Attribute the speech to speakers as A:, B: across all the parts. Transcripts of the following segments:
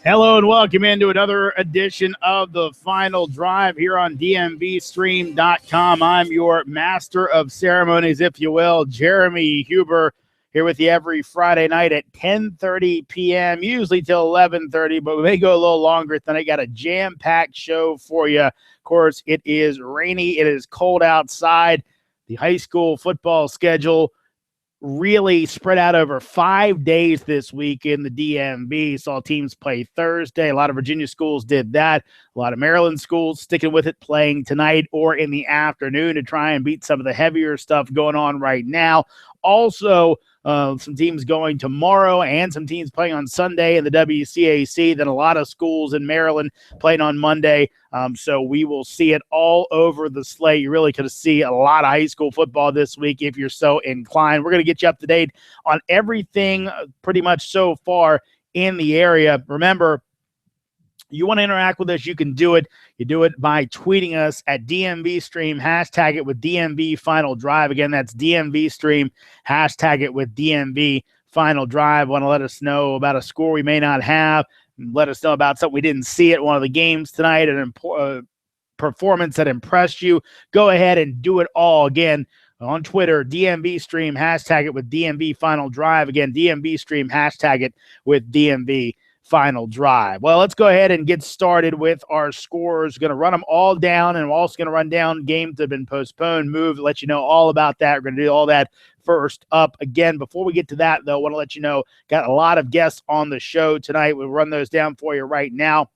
A: Hello and welcome into another edition of the Final Drive here on DMVSTREAM.com. I'm your master of ceremonies, if you will, Jeremy Huber, here with you every Friday night at 10:30 p.m., usually till 11:30, but we may go a little longer than I got a jam-packed show for you. Of course, it is rainy. It is cold outside. The high school football schedule really spread out over 5 days this week in the DMV. Saw teams play Thursday. A lot of Virginia schools did that. A lot of Maryland schools sticking with it, playing tonight or in the afternoon to try and beat some of the heavier stuff going on right now. Also, some teams going tomorrow and some teams playing on Sunday in the WCAC. Then a lot of schools in Maryland playing on Monday. So we will see it all over the slate. You really could see a lot of high school football this week if you're so inclined. We're going to get you up to date on everything pretty much so far in the area. Remember, you want to interact with us, you can do it. You do it by tweeting us at DMVStream, hashtag it with DMV Final Drive. Again, that's DMVStream, hashtag it with DMV Final Drive. Want to let us know about a score we may not have. Let us know about something we didn't see at one of the games tonight, an performance that impressed you. Go ahead and do it all. Again, on Twitter, DMVStream, hashtag it with DMV Final Drive. Again, DMVStream, hashtag it with DMV Final Drive. Well, let's go ahead and get started with our scores. Going to run them all down, and we're also going to run down games that have been postponed, moved, let you know all about that. We're going to do all that first up. Again, before we get to that, though, I want to let you know, got a lot of guests on the show tonight. We'll run those down for you right now.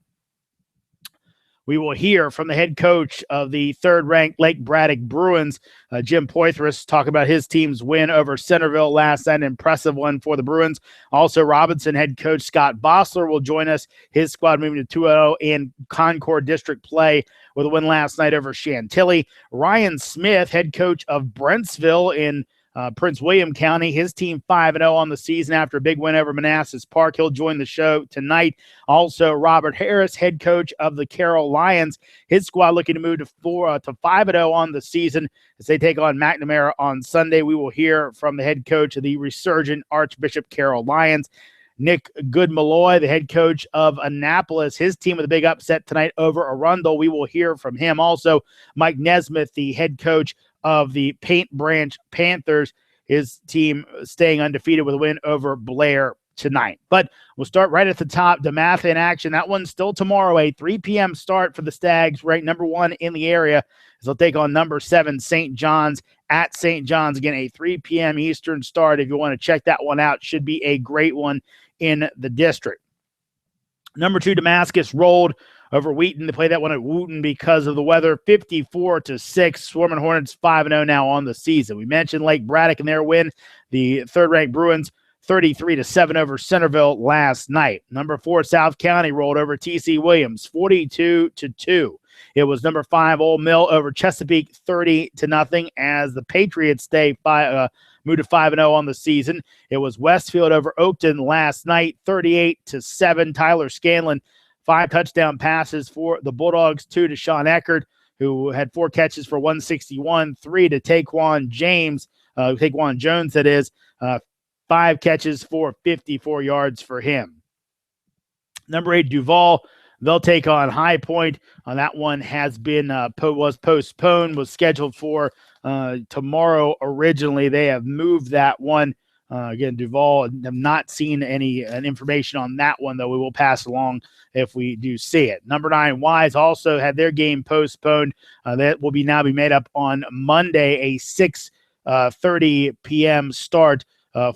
A: We will hear from the head coach of the third-ranked Lake Braddock Bruins, Jim Poitras, talk about his team's win over Centerville last night, an impressive one for the Bruins. Also, Robinson head coach Scott Bossler will join us. His squad moving to 2-0 in Concord District play with a win last night over Chantilly. Ryan Smith, head coach of Brentsville in Prince William County, his team 5-0 on the season after a big win over Manassas Park. He'll join the show tonight. Also, Robert Harris, head coach of the Carroll Lions, his squad looking to move to 5-0 on the season as they take on McNamara on Sunday. We will hear from the head coach of the resurgent Archbishop Carroll Lions. Nick Goodmalloy, the head coach of Annapolis, his team with a big upset tonight over Arundel. We will hear from him. Also, Mike Nesmith, the head coach of the Paint Branch Panthers, his team staying undefeated with a win over Blair tonight. But we'll start right at the top. DeMatha in action. That one's still tomorrow, a 3 p.m. start for the Stags, ranked number 1 in the area, as they'll take on number 7 St. John's at St. John's. Again, a 3 p.m. Eastern start. If you want to check that one out, should be a great one in the district. Number 2, Damascus rolled over Wheaton. They played that one at Wooten because of the weather, 54-6. Swarming Hornets 5-0 now on the season. We mentioned Lake Braddock and their win. The third-ranked Bruins 33-7 over Centerville last night. Number 4, South County rolled over TC Williams 42-2. It was number 5, Old Mill over Chesapeake 30-0 as the Patriots moved to 5-0 on the season. It was Westfield over Oakton last night 38-7. Tyler Scanlon, 5 touchdown passes for the Bulldogs, 2 to Sean Eckert, who had 4 catches for 161, 3 to Taquan Jones, that is, 5 catches for 54 yards for him. Number 8, Duval, they'll take on High Point. That one has been was postponed, was scheduled for tomorrow originally. They have moved that one. Again, Duval, have not seen any information on that one, though we will pass along if we do see it. Number 9, Wise, also had their game postponed. That will now be made up on Monday, a 6:30 p.m. start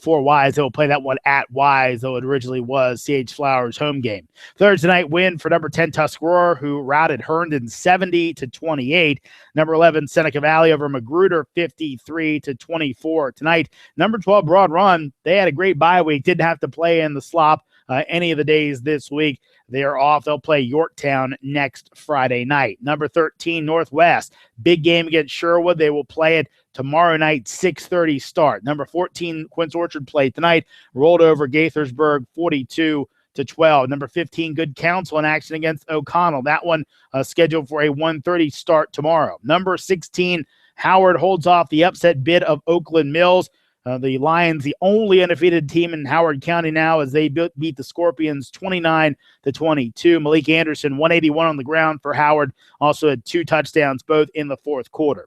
A: for Wise. They will play that one at Wise, though it originally was C.H. Flowers' home game. Thursday night win for number 10 Tuscarora, who routed Herndon 70-28. Number 11 Seneca Valley over Magruder 53-24 tonight. Number 12 Broad Run, they had a great bye week. Didn't have to play in the slop any of the days this week. They are off. They'll play Yorktown next Friday night. Number 13, Northwest. Big game against Sherwood. They will play it tomorrow night, 6:30 start. Number 14, Quince Orchard played tonight. Rolled over Gaithersburg 42-12. Number 15, Good Counsel in action against O'Connell. That one scheduled for a 1:30 start tomorrow. Number 16, Howard holds off the upset bid of Oakland Mills. The Lions, the only undefeated team in Howard County now, as they beat the Scorpions 29-22. Malik Anderson, 181 on the ground for Howard, also had 2 touchdowns, both in the fourth quarter.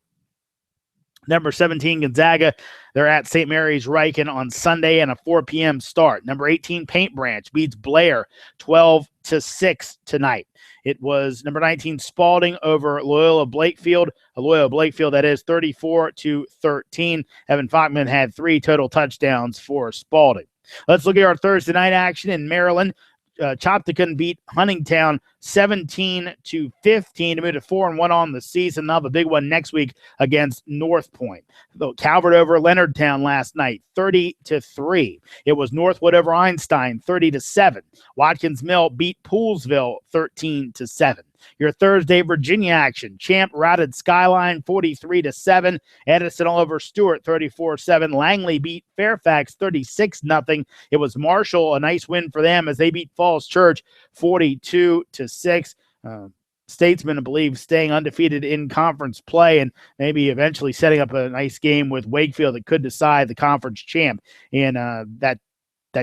A: Number 17, Gonzaga, they're at St. Mary's Riken on Sunday and a 4 p.m. start. Number 18, Paint Branch beats Blair 12-6 tonight. It was number 19, Spalding over Loyola Blakefield. Loyola Blakefield, that is 34-13. Evan Falkman had 3 total touchdowns for Spalding. Let's look at our Thursday night action in Maryland. Chopticon beat Huntingtown 17-15 to move to 4-1 on the season. They'll have a big one next week against North Point. Calvert over Leonardtown last night, 30-3. It was Northwood over Einstein, 30-7. Watkins Mill beat Poolsville 13-7. Your Thursday Virginia action. Champ routed Skyline 43-7. Edison all over Stewart 34-7. Langley beat Fairfax 36-0. It was Marshall, a nice win for them as they beat Falls Church 42-6. Statesman, I believe, staying undefeated in conference play and maybe eventually setting up a nice game with Wakefield that could decide the conference champ in that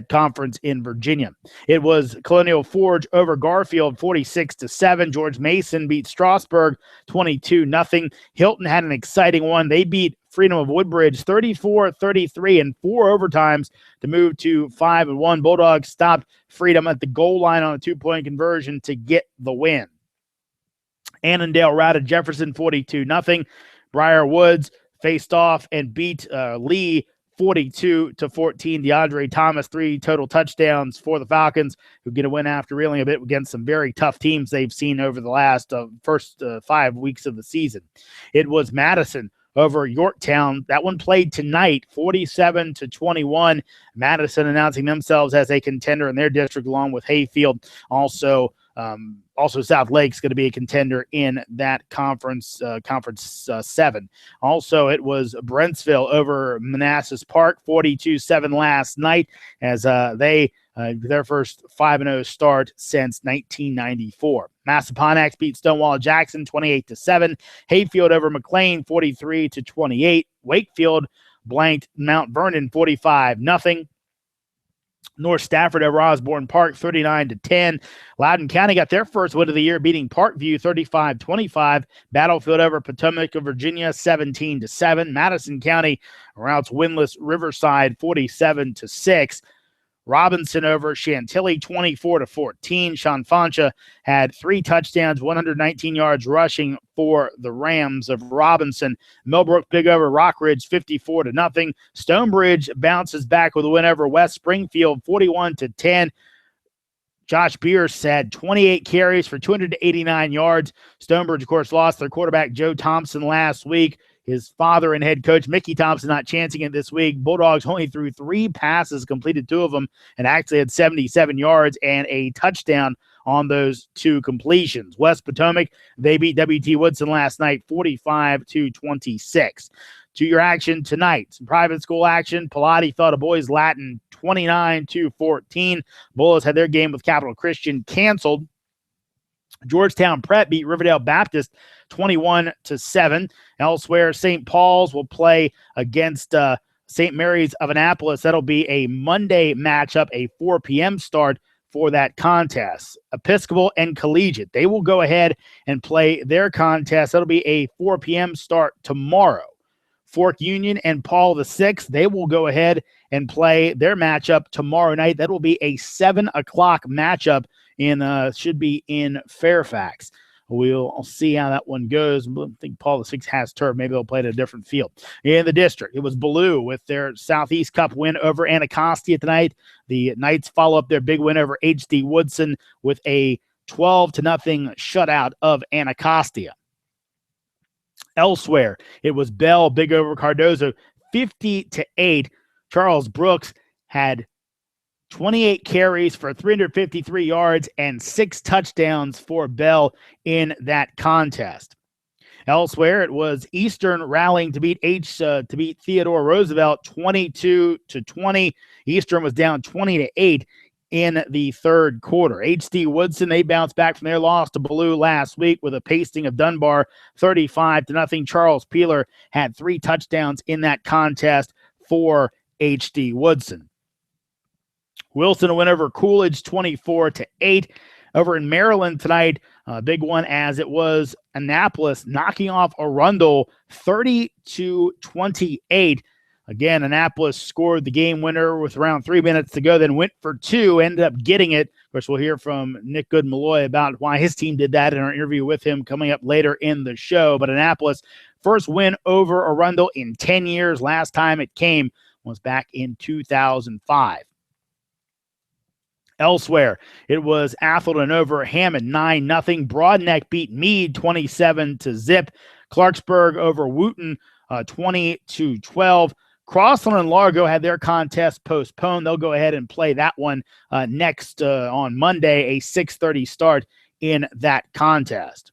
A: conference in Virginia. It was Colonial Forge over Garfield 46-7. George Mason beat Strasburg 22-0. Hilton had an exciting one. They beat Freedom of Woodbridge 34-33 in 4 overtimes to move to 5-1. Bulldogs stopped Freedom at the goal line on a 2-point conversion to get the win. Annandale routed Jefferson 42-0. Briar Woods faced off and beat Lee 42-14. DeAndre Thomas, 3 total touchdowns for the Falcons, who get a win after reeling a bit against some very tough teams they've seen over the last first 5 weeks of the season. It was Madison over Yorktown. That one played tonight, 47-21. Madison announcing themselves as a contender in their district, along with Hayfield. Also South Lake's going to be a contender in that conference 7. Also, it was Brentsville over Manassas Park, 42-7 last night, as they their first 5-0 start since 1994. Massaponax beat Stonewall Jackson 28-7. Hayfield over McLean 43-28. Wakefield blanked Mount Vernon 45-0. North Stafford over Osborne Park 39-10. Loudoun County got their first win of the year, beating Parkview 35-25. Battlefield over Potomac of Virginia 17-7. Madison County routs winless Riverside 47-6. Robinson over Chantilly 24-14. Sean Fancha had 3 touchdowns, 119 yards rushing for the Rams of Robinson. Millbrook big over Rockridge 54-0. Stonebridge bounces back with a win over West Springfield 41-10. Josh Bierce had 28 carries for 289 yards. Stonebridge, of course, lost their quarterback Joe Thompson last week. His father and head coach Mickey Thompson not chancing it this week. Bulldogs only threw 3 passes, completed 2 of them, and actually had 77 yards and a touchdown on those 2 completions. West Potomac, they beat W.T. Woodson last night 45-26. To your action tonight, some private school action. Pilati fell to Boys Latin 29-14. Bullets had their game with Capital Christian canceled. Georgetown Prep beat Riverdale Baptist 21-7. Elsewhere, St. Paul's will play against St. Mary's of Annapolis. That'll be a Monday matchup, a 4 p.m. start for that contest. Episcopal and Collegiate, they will go ahead and play their contest. That'll be a 4 p.m. start tomorrow. Fork Union and Paul VI, they will go ahead and play their matchup tomorrow night. That will be a 7 o'clock matchup should be in Fairfax. We'll see how that one goes. I think Paul VI has turf. Maybe they'll play at a different field. In the district, it was Ballou with their Southeast Cup win over Anacostia tonight. The Knights follow up their big win over H.D. Woodson with a 12-0 shutout of Anacostia. Elsewhere, it was Bell big over Cardozo 50-8. Charles Brooks had 28 carries for 353 yards and 6 touchdowns for Bell in that contest. Elsewhere, it was Eastern rallying to beat Theodore Roosevelt 22-20. Eastern was down 20-8 in the third quarter. H.D. Woodson, they bounced back from their loss to Blue last week with a pasting of Dunbar 35-0. Charles Peeler had 3 touchdowns in that contest for H.D. Woodson. Wilson a win over Coolidge 24-8. Over in Maryland tonight, big one as it was Annapolis knocking off Arundel 30-28. Again, Annapolis scored the game winner with around 3 minutes to go, then went for 2, ended up getting it. Of course, we'll hear from Nick Good-Malloy about why his team did that in our interview with him coming up later in the show. But Annapolis, first win over Arundel in 10 years. Last time it came was back in 2005. Elsewhere, it was Atherton over Hammond 9-0. Broadneck beat Meade 27-0. Clarksburg over Wooten 20-12. Crossland and Largo had their contest postponed. They'll go ahead and play that one next on Monday, a 6:30 start in that contest.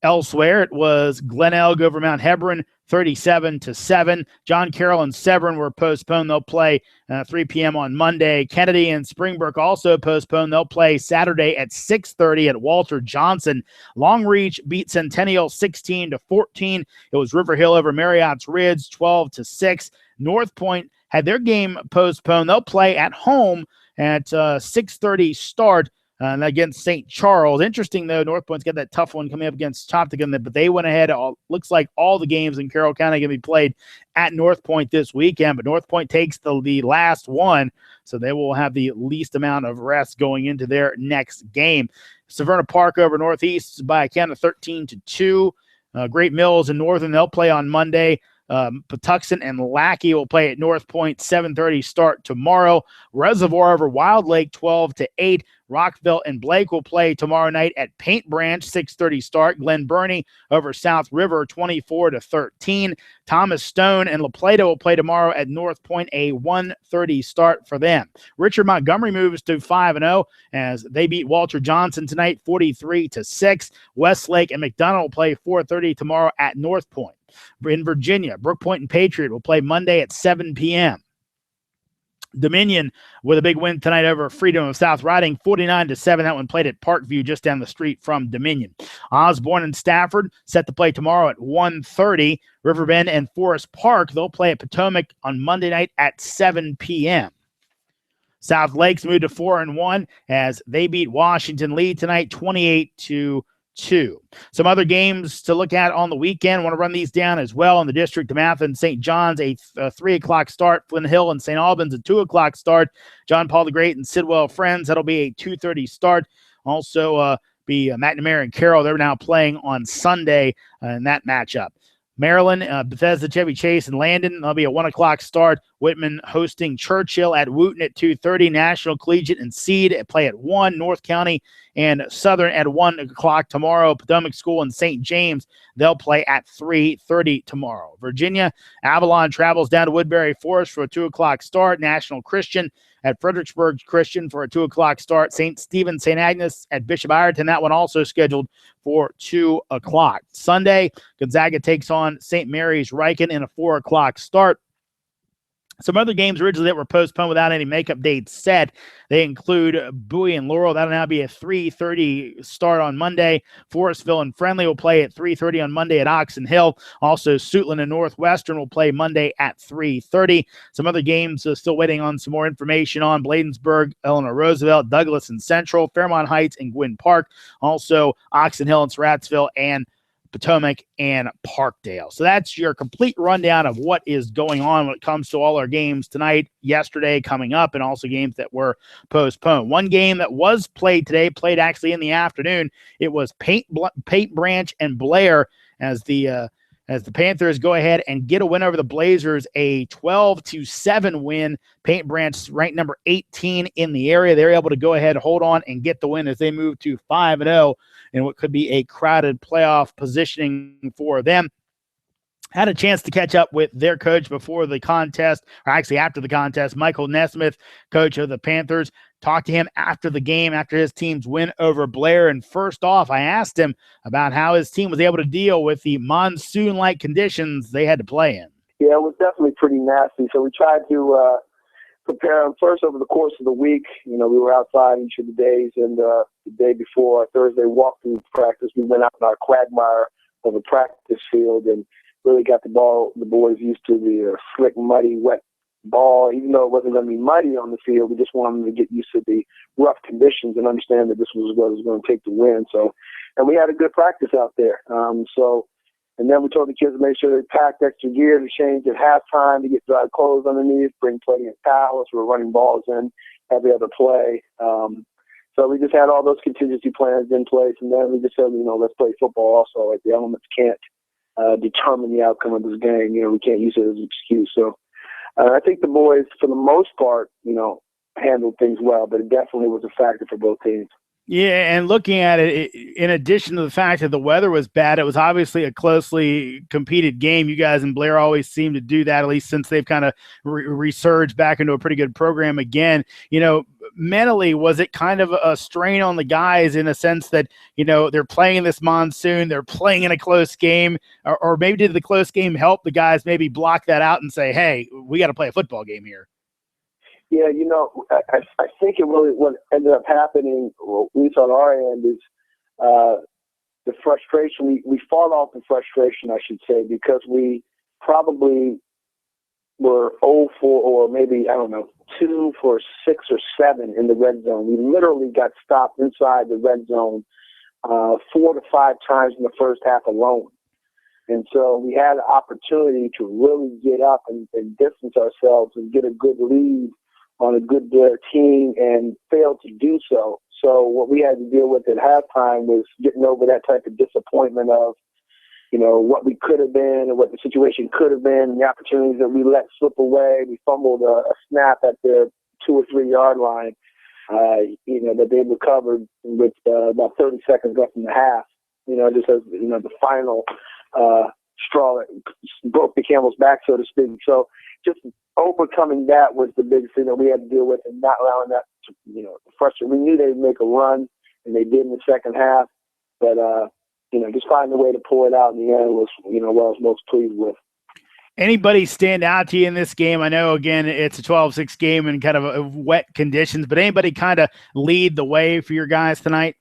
A: Elsewhere, it was Glen Elg over Mount Hebron 37-7. John Carroll and Severn were postponed. They'll play 3 p.m. on Monday. Kennedy and Springbrook also postponed. They'll play Saturday at 6:30 at Walter Johnson. Longreach beat Centennial 16-14. It was River Hill over Marriott's Ridge 12-6. North Point had their game postponed. They'll play at home at 6:30 start against St. Charles. Interesting, though, North Point's got that tough one coming up against Chopticum, but they went ahead. Looks like all the games in Carroll County are going to be played at North Point this weekend, but North Point takes the last one, so they will have the least amount of rest going into their next game. Severna Park over Northeast by a count of 13-2. Great Mills and Northern, they'll play on Monday. Patuxent and Lackey will play at North Point, 7:30 start tomorrow. Reservoir over Wild Lake, 12-8. Rockville and Blake will play tomorrow night at Paint Branch, 6:30 start. Glen Burnie over South River, 24-13. Thomas Stone and La Plata will play tomorrow at North Point, a 1:30 start for them. Richard Montgomery moves to 5-0 as they beat Walter Johnson tonight, 43-6. Westlake and McDonough will play 4:30 tomorrow at North Point. In Virginia, Brook Point and Patriot will play Monday at 7 p.m. Dominion with a big win tonight over Freedom of South Riding, 49-7. That one played at Parkview just down the street from Dominion. Osborne and Stafford set to play tomorrow at 1:30. Riverbend and Forest Park, they'll play at Potomac on Monday night at 7 p.m. South Lakes moved to 4-1 as they beat Washington Lee tonight, 28-2. Some other games to look at on the weekend. I want to run these down as well. In the district, DeMatha and St. John's, a 3 o'clock start. Flint Hill and St. Albans, a 2 o'clock start. John Paul the Great and Sidwell Friends, that'll be a 2:30 start. Also be McNamara and Carroll. They're now playing on Sunday in that matchup. Maryland, Bethesda, Chevy Chase, and Landon. That'll be a 1 o'clock start. Whitman hosting Churchill at Wooten at 2:30. National Collegiate and Seed play at 1. North County and Southern at 1 o'clock tomorrow. Potomac School and St. James, they'll play at 3:30 tomorrow. Virginia, Avalon travels down to Woodbury Forest for a 2 o'clock start. National Christian at Fredericksburg Christian for a 2 o'clock start. St. Stephen, St. Agnes at Bishop Ireton. That one also scheduled for 2 o'clock. Sunday, Gonzaga takes on St. Mary's Riken in a 4 o'clock start. Some other games originally that were postponed without any makeup dates set. They include Bowie and Laurel. That'll now be a 3:30 start on Monday. Forestville and Friendly will play at 3:30 on Monday at Oxon Hill. Also, Suitland and Northwestern will play Monday at 3:30. Some other games still waiting on some more information on. Bladensburg, Eleanor Roosevelt, Douglas and Central, Fairmont Heights and Gwynn Park. Also, Oxon Hill and Surrattsville and Potomac and Parkdale. So that's your complete rundown of what is going on when it comes to all our games tonight, yesterday, coming up, and also games that were postponed. One game that was played today, played actually in the afternoon. It was Paint Branch and Blair as the Panthers go ahead and get a win over the Blazers, a 12-7 win. Paint Branch ranked number 18 in the area. They're able to go ahead, hold on, and get the win as they move to 5-0 in what could be a crowded playoff positioning for them. had a chance to catch up with their coach before the contest, or actually after the contest, Michael Nesmith, coach of the Panthers. Talked to him after the game, after his team's win over Blair. And first off, I asked him about how his team was able to deal with the monsoon-like conditions they had to play in.
B: Yeah, it was definitely pretty nasty. So we tried to prepare them first over the course of the week. We were outside each of the days, and the day before, Thursday walkthrough practice, we went out in our quagmire of a practice field and really got the boys used to the slick, muddy, wet ball. Even though it wasn't going to be muddy on the field, we just wanted them to get used to the rough conditions and understand that this was what it was going to take to win. So, and we had a good practice out there. And then we told the kids to make sure they packed extra gear to change at halftime, to get dry clothes underneath, bring plenty of towels. We were running balls in every other play. So we just had all those contingency plans in place, and then we just said, let's play football also. Like, the elements can't determine the outcome of this game. We can't use it as an excuse. So I think the boys, for the most part, handled things well, but it definitely was a factor for both teams.
A: Yeah, and looking at it, in addition to the fact that the weather was bad, it was obviously a closely competed game. You guys and Blair always seem to do that, at least since they've kind of resurged back into a pretty good program again. Mentally, was it kind of a strain on the guys in a sense that, they're playing in this monsoon, they're playing in a close game, or maybe did the close game help the guys maybe block that out and say, hey, we got to play a football game here?
B: Yeah, I think it really, what ended up happening, at least on our end, is the frustration. We fought off the frustration, I should say, because we probably were 0 for, or maybe, 2 for 6 or 7 in the red zone. We literally got stopped inside the red zone 4 to 5 times in the first half alone. And so we had an opportunity to really get up and distance ourselves and get a good lead on a good Blair team, and failed to do so. So what we had to deal with at halftime was getting over that type of disappointment of, what we could have been and what the situation could have been, and the opportunities that we let slip away. We fumbled a snap at the 2 or 3 yard line, that they recovered with about 30 seconds left in the half. Just as the final straw that broke the camel's back, so to speak. So just overcoming that was the biggest thing that we had to deal with, and not allowing that to, frustrate. We knew they'd make a run, and they did in the second half, but, just finding a way to pull it out in the end was, what I was most pleased with.
A: Anybody stand out to you in this game? I know, again, it's a 12-6 game and kind of wet conditions, but anybody kind of lead the way for your guys tonight?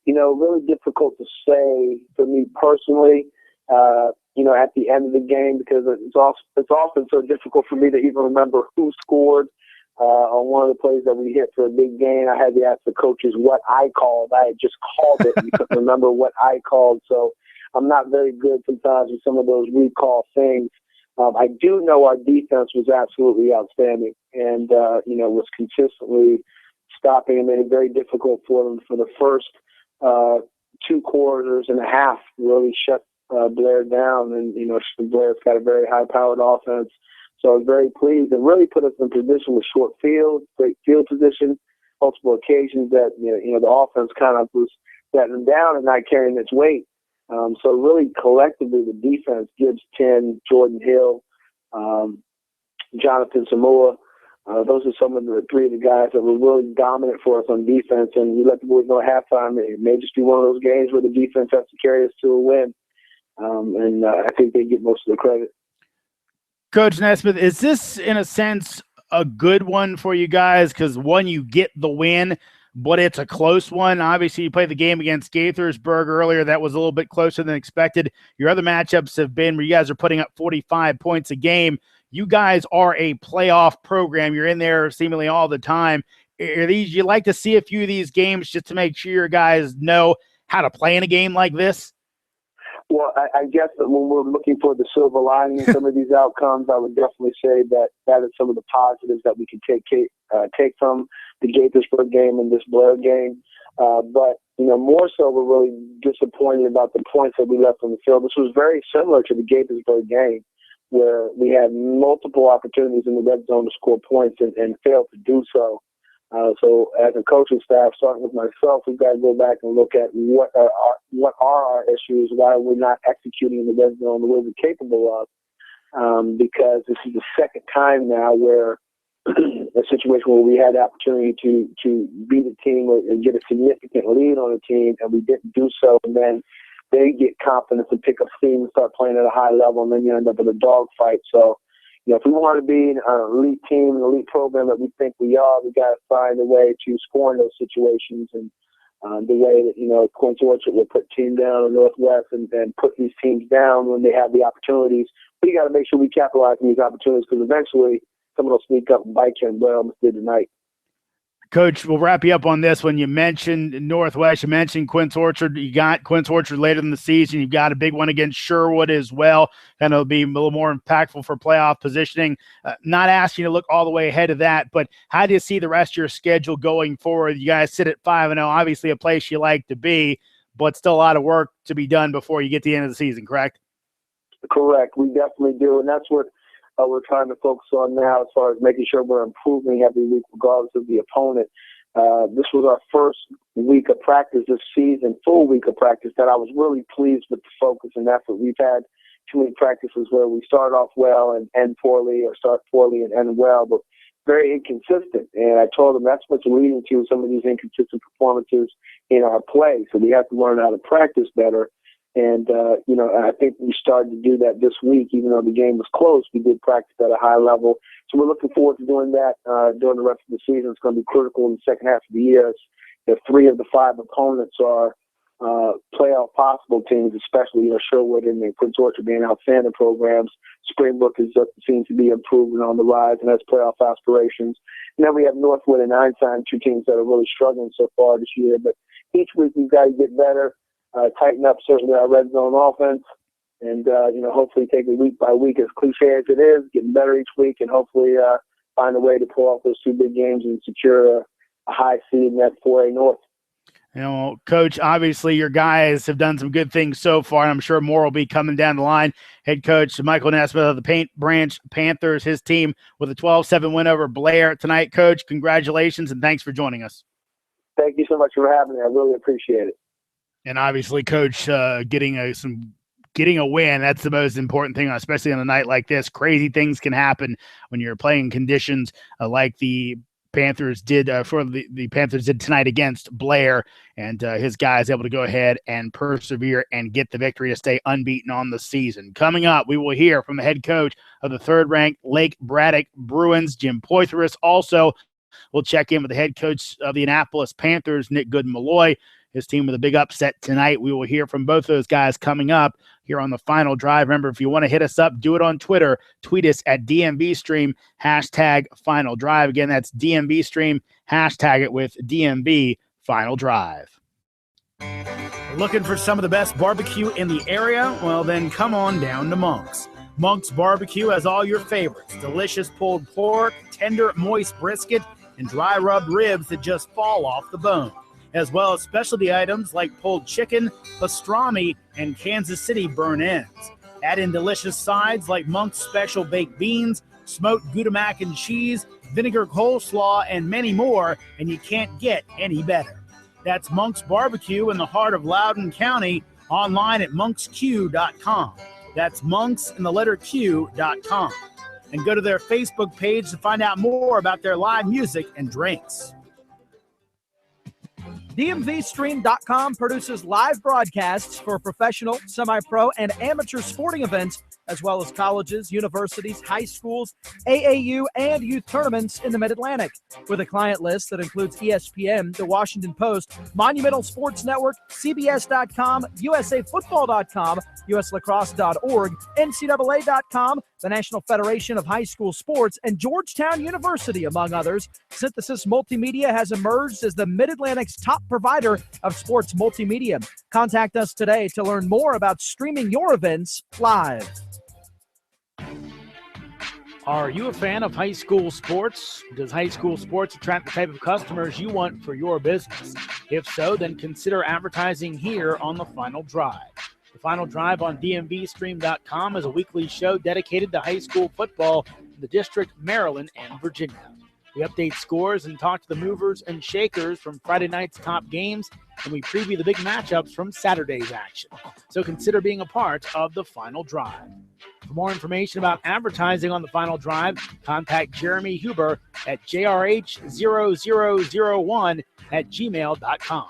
B: Really difficult to say for me personally, at the end of the game, because it's often so difficult for me to even remember who scored on one of the plays that we hit for a big gain. I had to ask the coaches what I called. I had just called it and couldn't remember what I called. So I'm not very good sometimes with some of those recall things. I do know our defense was absolutely outstanding, and was consistently stopping and made it very difficult for them for the first 2 quarters and a half. Really shut Blair down, and Blair's got a very high-powered offense, so I was very pleased, and really put us in position with short field, great field position, multiple occasions that the offense kind of was letting down and not carrying its weight. So really collectively, the defense, Gibbs 10, Jordan Hill, Jonathan Samoa, those are some of the 3 of the guys that were really dominant for us on defense, and we let the boys know at halftime it may just be one of those games where the defense has to carry us to a win. And I think they get most of the credit.
A: Coach Nesmith, is this, in a sense, a good one for you guys? Because, one, you get the win, but it's a close one. Obviously, you played the game against Gaithersburg earlier. That was a little bit closer than expected. Your other matchups have been where you guys are putting up 45 points a game. You guys are a playoff program. You're in there seemingly all the time. You like to see a few of these games just to make sure your guys know how to play in a game like this?
B: Well, I guess that when we're looking for the silver lining in some of these outcomes, I would definitely say that is some of the positives that we can take from the Gaithersburg game and this Blair game. But, more so, we're really disappointed about the points that we left on the field. This was very similar to the Gaithersburg game, where we had multiple opportunities in the red zone to score points and failed to do so. So as a coaching staff, starting with myself, we've got to go back and look at what are our issues, why we're not executing in the red zone the way we're capable of. Because this is the second time now where a situation where we had the opportunity to beat a team and get a significant lead on a team, and we didn't do so, and then they get confidence and pick up steam and start playing at a high level, and then you end up in a dogfight. So, if we want to be an elite team, an elite program that we think we are, we got to find a way to score in those situations. And the way that, Quince Orchard will put team down in Northwest and put these teams down when they have the opportunities. We got to make sure we capitalize on these opportunities, because eventually someone will sneak up and bite you, and well, almost did tonight.
A: Coach, we'll wrap you up on this. When you mentioned Northwest, you mentioned Quince Orchard. You got Quince Orchard later in the season. You've got a big one against Sherwood as well, and it'll be a little more impactful for playoff positioning. Not asking you to look all the way ahead of that, but how do you see the rest of your schedule going forward? You guys sit at 5-0, obviously a place you like to be, but still a lot of work to be done before you get to the end of the season, correct?
B: Correct. We definitely do, and that's what we're trying to focus on now, as far as making sure we're improving every week regardless of the opponent. This was our first week of practice this season, full week of practice, that I was really pleased with the focus and effort. We've had too many practices where we start off well and end poorly, or start poorly and end well, but very inconsistent. And I told them that's what's leading to some of these inconsistent performances in our play. So we have to learn how to practice better. And, I think we started to do that this week. Even though the game was close, we did practice at a high level. So we're looking forward to doing that during the rest of the season. It's going to be critical in the second half of the year. If 3 of the 5 opponents are playoff possible teams, especially Sherwood and Quince Orchard being outstanding programs. Springbrook seems to be improving on the rise and has playoff aspirations. And then we have Northwood and Einstein, 2 teams that are really struggling so far this year. But each week we've got to get better. Tighten up certainly our red zone offense, and hopefully take it week by week, as cliche as it is, getting better each week, and hopefully find a way to pull off those 2 big games and secure a high seed in that 4A North.
A: Coach, obviously your guys have done some good things so far, and I'm sure more will be coming down the line. Head coach Michael Nesmith of the Paint Branch Panthers, his team with a 12-7 win over Blair tonight. Coach, congratulations, and thanks for joining us.
B: Thank you so much for having me. I really appreciate it.
A: And obviously, Coach, getting a win, that's the most important thing, especially on a night like this. Crazy things can happen when you're playing conditions like the Panthers did the Panthers did tonight against Blair, and his guys able to go ahead and persevere and get the victory to stay unbeaten on the season. Coming up, we will hear from the head coach of the 3rd-ranked Lake Braddock Bruins, Jim Poitras. Also, we'll check in with the head coach of the Annapolis Panthers, Nick Gooden-Malloy. His team with a big upset tonight. We will hear from both those guys coming up here on the Final Drive. Remember, if you want to hit us up, do it on Twitter. Tweet us at DMVStream, #Final Drive. Again, that's DMVStream, hashtag it with DMV Final Drive. Looking for some of the best barbecue in the area? Well, then come on down to Monk's. Monk's Barbecue has all your favorites. Delicious pulled pork, tender, moist brisket, and dry rubbed ribs that just fall off the bone, as well as specialty items like pulled chicken, pastrami, and Kansas City burn-ends. Add in delicious sides like Monk's Special Baked Beans, smoked Gouda mac and cheese, vinegar coleslaw, and many more, and you can't get any better. That's Monk's Barbecue in the heart of Loudoun County, online at monksq.com. That's monks and the letter Q.com. And go to their Facebook page to find out more about their live music and drinks.
C: DMVSTREAM.com produces live broadcasts for professional, semi-pro, and amateur sporting events, as well as colleges, universities, high schools, AAU, and youth tournaments in the Mid-Atlantic. With a client list that includes ESPN, The Washington Post, Monumental Sports Network, CBS.com, USAFootball.com, USLacrosse.org, NCAA.com, the National Federation of High School Sports, and Georgetown University, among others, Synthesis Multimedia has emerged as the Mid-Atlantic's top provider of sports multimedia. Contact us today to learn more about streaming your events live.
A: Are you a fan of high school sports? Does high school sports attract the type of customers you want for your business? If so, then consider advertising here on The Final Drive. The Final Drive on DMVStream.com is a weekly show dedicated to high school football in the District, Maryland, and Virginia. We update scores and talk to the movers and shakers from Friday night's top games, and we preview the big matchups from Saturday's action. So consider being a part of the Final Drive. For more information about advertising on the Final Drive, contact Jeremy Huber at jrh0001@gmail.com.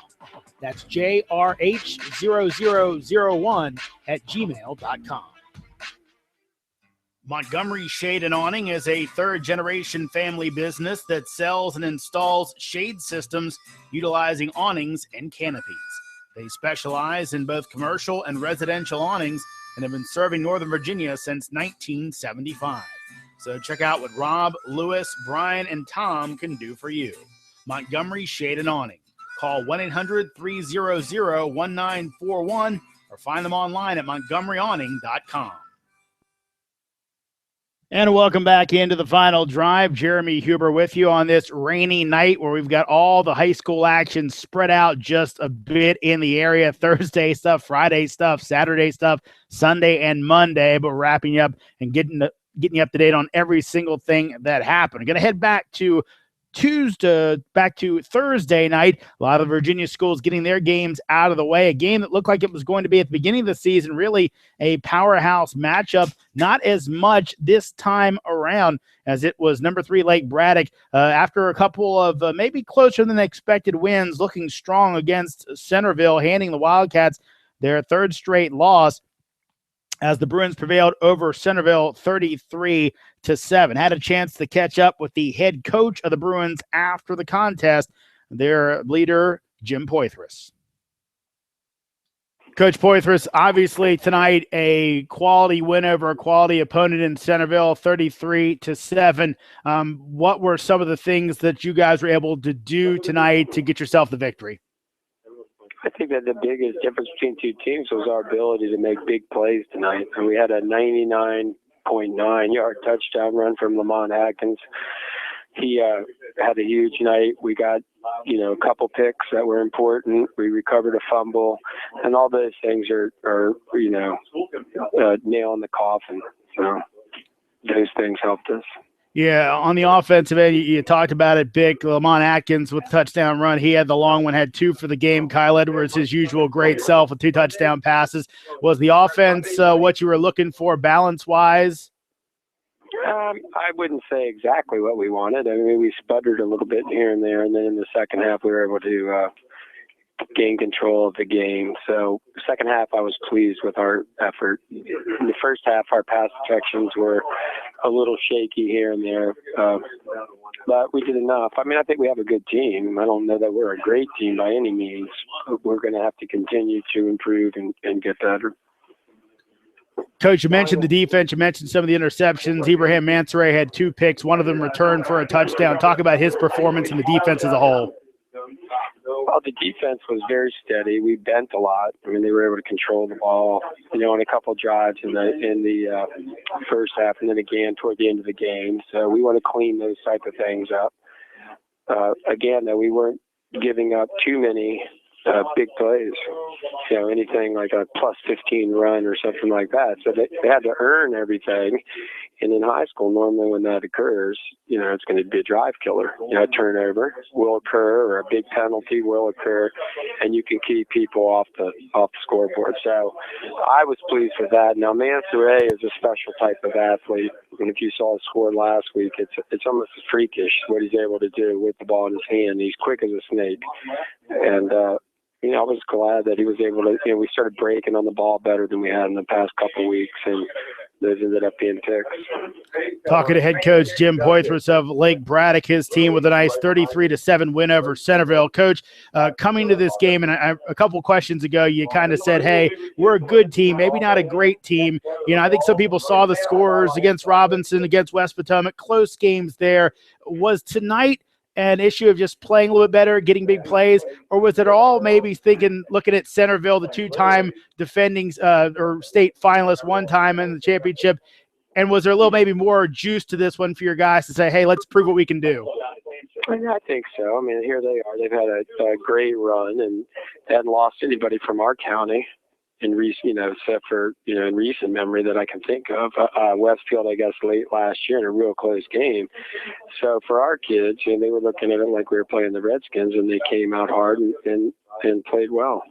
A: That's jrh0001@gmail.com. Montgomery Shade and Awning is a third-generation family business that sells and installs shade systems utilizing awnings and canopies. They specialize in both commercial and residential awnings and have been serving Northern Virginia since 1975. So check out what Rob, Lewis, Brian, and Tom can do for you. Montgomery Shade and Awning. Call 1-800-300-1941 or find them online at montgomeryawning.com. And welcome back into the Final Drive. Jeremy Huber with you on this rainy night where we've got all the high school action spread out just a bit in the area. Thursday stuff, Friday stuff, Saturday stuff, Sunday and Monday, but wrapping you up and getting you up to date on every single thing that happened. I'm going to head back to Thursday night. A lot of Virginia schools getting their games out of the way. A game that looked like it was going to be at the beginning of the season, really a powerhouse matchup. Not as much this time around as it was number 3 Lake Braddock after a couple of maybe closer than expected wins, looking strong against Centerville, handing the Wildcats their third straight loss, as the Bruins prevailed over Centerville 33-7. Had a chance to catch up with the head coach of the Bruins after the contest, their leader, Jim Poythress. Coach Poythress, obviously tonight a quality win over a quality opponent in Centerville, 33-7. What were some of the things that you guys were able to do tonight to get yourself the victory?
D: I think that the biggest difference between two teams was our ability to make big plays tonight. And we had a 99.9-yard touchdown run from Lamont Atkins. He had a huge night. We got, a couple picks that were important. We recovered a fumble. And all those things are nail in the coffin. So those things helped us.
A: Yeah, on the offensive end, you talked about it, Vic. Lamont Atkins with the touchdown run. He had the long one, had 2 for the game. Kyle Edwards, his usual great self with 2 touchdown passes. Was the offense what you were looking for balance-wise?
D: I wouldn't say exactly what we wanted. I mean, we sputtered a little bit here and there, and then in the second half we were able to gain control of the game. So second half I was pleased with our effort. In the first half our pass deflections were a little shaky here and there, but we did enough. I mean, I think we have a good team. I don't know that we're a great team by any means, but we're going to have to continue to improve and get better.
A: Coach, you mentioned the defense. You mentioned some of the interceptions. Ibrahim Mansoure had 2 picks, one of them returned for a touchdown. Talk about his performance and the defense as a whole.
D: Well, the defense was very steady. We bent a lot. I mean, they were able to control the ball, on a couple drives in the first half, and then again toward the end of the game. So we want to clean those type of things up. Again, though, we weren't giving up too many big plays. Anything like a plus 15 run or something like that. So they had to earn everything. And in high school, normally when that occurs, it's going to be a drive killer. A turnover will occur or a big penalty will occur, and you can keep people off the scoreboard. So I was pleased with that. Now, Mansoure is a special type of athlete. And if you saw his score last week, it's almost freakish what he's able to do with the ball in his hand. He's quick as a snake. And, I was glad that he was able to, we started breaking on the ball better than we had in the past couple of weeks, and those ended up being picks.
A: Talking to head coach Jim Poythress of Lake Braddock, his team with a nice 33-7 win over Centerville. Coach, coming to this game, and a couple questions ago, you kind of said, hey, we're a good team, maybe not a great team. I think some people saw the scores against Robinson, against West Potomac, close games there. Was tonight an issue of just playing a little bit better, getting big plays, or was it all maybe looking at Centerville, the 2-time defending or state finalists one time in the championship, and was there a little maybe more juice to this one for your guys to say, hey, let's prove what we can do?
D: I think so. I mean, here they are. They've had a great run, and they hadn't lost anybody from our county. except for, in recent memory that I can think of. Westfield, I guess, late last year in a real close game. So for our kids, they were looking at it like we were playing the Redskins, and they came out hard and played well.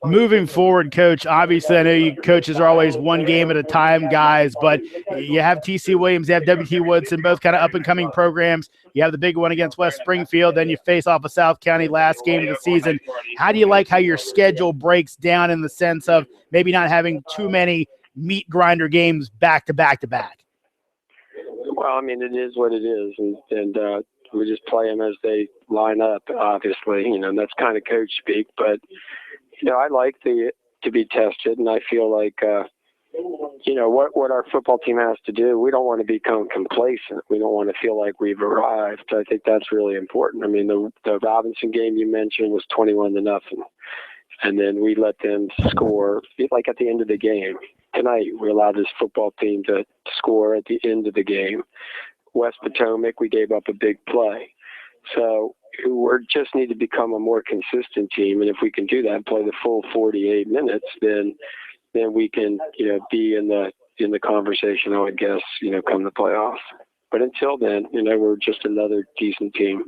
A: Moving forward, Coach, obviously I know you coaches are always one game at a time guys, but you have TC Williams, you have WT Woodson, both kind of up-and-coming programs. You have the big one against West Springfield, then you face off of South County last game of the season. How do you like how your schedule breaks down in the sense of maybe not having too many meat grinder games back-to-back?
D: Well, it is what it is, and we just play them as they line up, obviously. That's kind of coach speak, but I like to be tested, and I feel like, what our football team has to do, we don't want to become complacent. We don't want to feel like we've arrived. I think that's really important. The Robinson game you mentioned was 21-0, and then we let them score, like at the end of the game. Tonight, we allowed this football team to score at the end of the game. West Potomac, we gave up a big play. So we just need to become a more consistent team, and if we can do that, play the full 48 minutes, then we can, be in the conversation, I would guess, come the playoffs. But until then, we're just another decent team.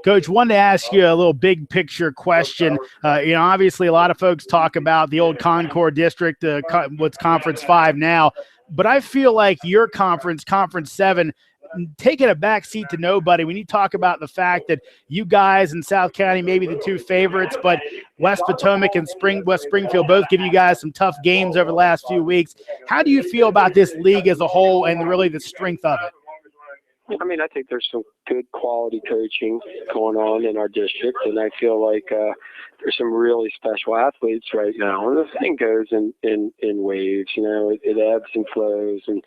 A: Coach, wanted to ask you a little big picture question. Obviously a lot of folks talk about the old Concord District, what's Conference 5 now, but I feel like your conference, Conference 7, taking a back seat to nobody. When you talk about the fact that you guys in South County may be the two favorites, but West Potomac and West Springfield both give you guys some tough games over the last few weeks. How do you feel about this league as a whole and really the strength of it?
D: I think there's some good quality coaching going on in our district, and I feel like there's some really special athletes right now. And the thing goes in waves, it ebbs and flows. And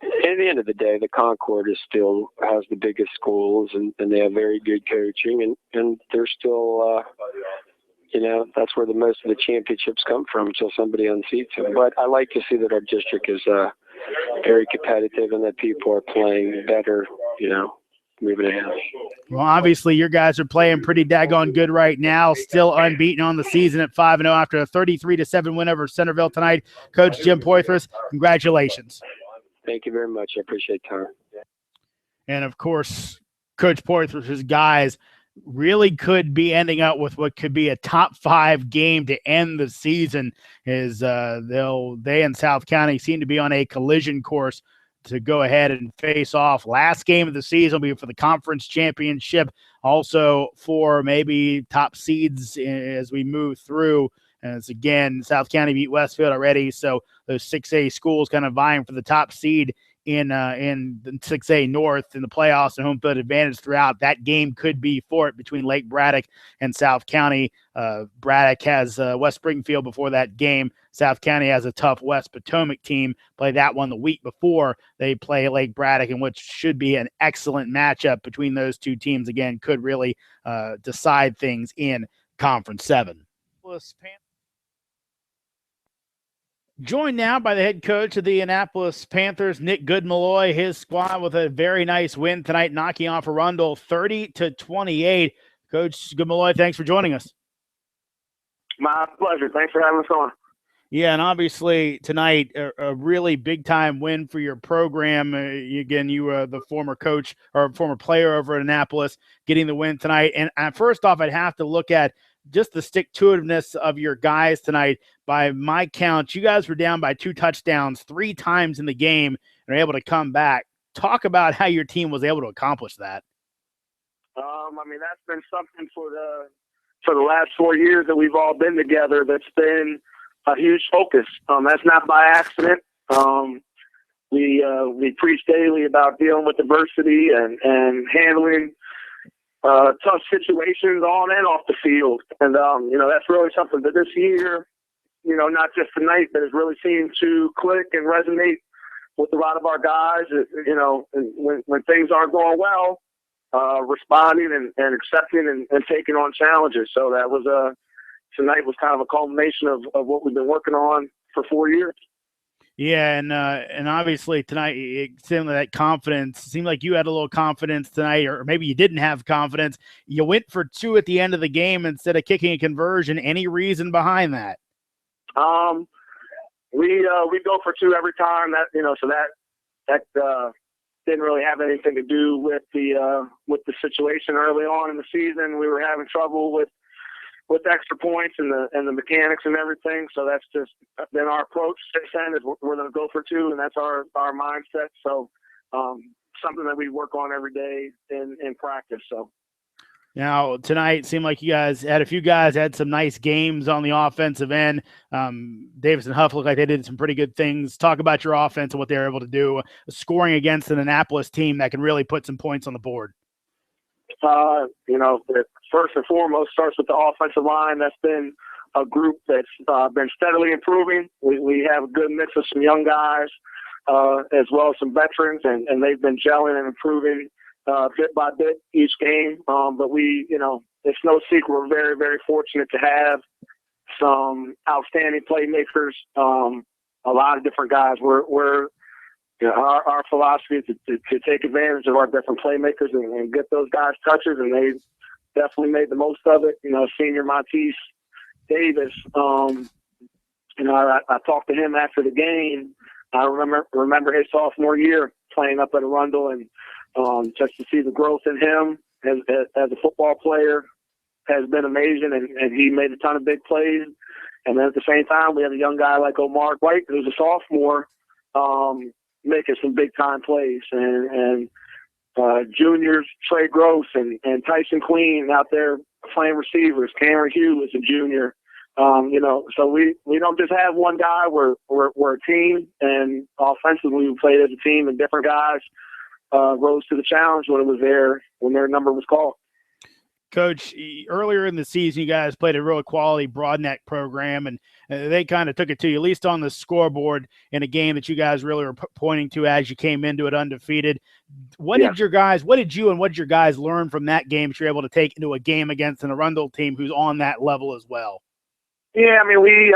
D: at the end of the day, the Concord still has the biggest schools, and they have very good coaching, and they're still that's where the most of the championships come from until somebody unseats them. But I like to see that our district is very competitive and that people are playing better, moving ahead.
A: Well, obviously your guys are playing pretty daggone good right now, still unbeaten on the season at 5-0 after a 33-7 win over Centerville tonight. Coach Jim Poythress, congratulations.
D: Thank you very much. I appreciate the time.
A: And, of course, Coach Poythress's guys really could be ending up with what could be a top 5 game to end the season. They and South County seem to be on a collision course to go ahead and face off. Last game of the season will be for the conference championship, also for maybe top seeds as we move through. And it's again, South County beat Westfield already, so those 6A schools kind of vying for the top seed in 6A North in the playoffs and home field advantage throughout. That game could be for it between Lake Braddock and South County. Braddock has West Springfield before that game. South County has a tough West Potomac team. Play that one the week before they play Lake Braddock, in which should be an excellent matchup between those two teams. Again, could really decide things in Conference 7. Joined now by the head coach of the Annapolis Panthers, Nick Goodmalloy. His squad with a very nice win tonight, knocking off Arundel 30-28. Coach Goodmalloy, thanks for joining us.
B: My pleasure. Thanks for having us on.
A: Yeah, and obviously tonight a really big-time win for your program. Again, you were the former coach or former player over at Annapolis, getting the win tonight. And first off, I'd have to look at just the stick-to-itiveness of your guys tonight. By my count, you guys were down by 2 touchdowns 3 times in the game and are able to come back. Talk about how your team was able to accomplish that.
B: That's been something for the last 4 years that we've all been together. That's been a huge focus. That's not by accident. We preach daily about dealing with adversity and handling tough situations on and off the field. And, that's really something that this year, not just tonight, but it's really seemed to click and resonate with a lot of our guys, when things aren't going well, responding and accepting and taking on challenges. So that was tonight was kind of a culmination of what we've been working on for 4 years.
A: Yeah, and obviously tonight it seemed like that confidence. It seemed like you had a little confidence tonight, or maybe you didn't have confidence. You went for 2 at the end of the game instead of kicking a conversion. Any reason behind that?
B: We go for two every time. That didn't really have anything to do with the situation early on in the season. We were having trouble with extra points and the mechanics and everything. So that's just been our approach since then, is we're going to go for two, and that's our mindset. So something that we work on every day in practice. So.
A: Now, tonight, it seemed like you guys had some nice games on the offensive end. Davis and Huff looked like they did some pretty good things. Talk about your offense and what they were able to do, scoring against an Annapolis team that can really put some points on the board.
B: First and foremost starts with the offensive line. That's been a group that's been steadily improving. We have a good mix of some young guys as well as some veterans, and they've been gelling and improving bit by bit each game. But it's no secret we're very, very fortunate to have some outstanding playmakers, a lot of different guys. Our philosophy is to take advantage of our different playmakers and get those guys touches, and they definitely made the most of it. Senior Monteith Davis, I talked to him after the game. I remember his sophomore year playing up at Arundel, and just to see the growth in him as a football player has been amazing, and he made a ton of big plays. And then at the same time, we have a young guy like Omar White, who's a sophomore, making some big-time plays. And juniors, Trey Gross and Tyson Queen out there playing receivers. Cameron Hugh is a junior. So we don't just have one guy. We're a team, and offensively we played as a team, and different guys rose to the challenge when their number was called.
A: Coach, earlier in the season, you guys played a really quality broadneck program, and they kind of took it to you, at least on the scoreboard, in a game that you guys really were pointing to as you came into it undefeated. What did your guys learn from that game that you're able to take into a game against an Arundel team who's on that level as well?
B: Yeah, I mean, we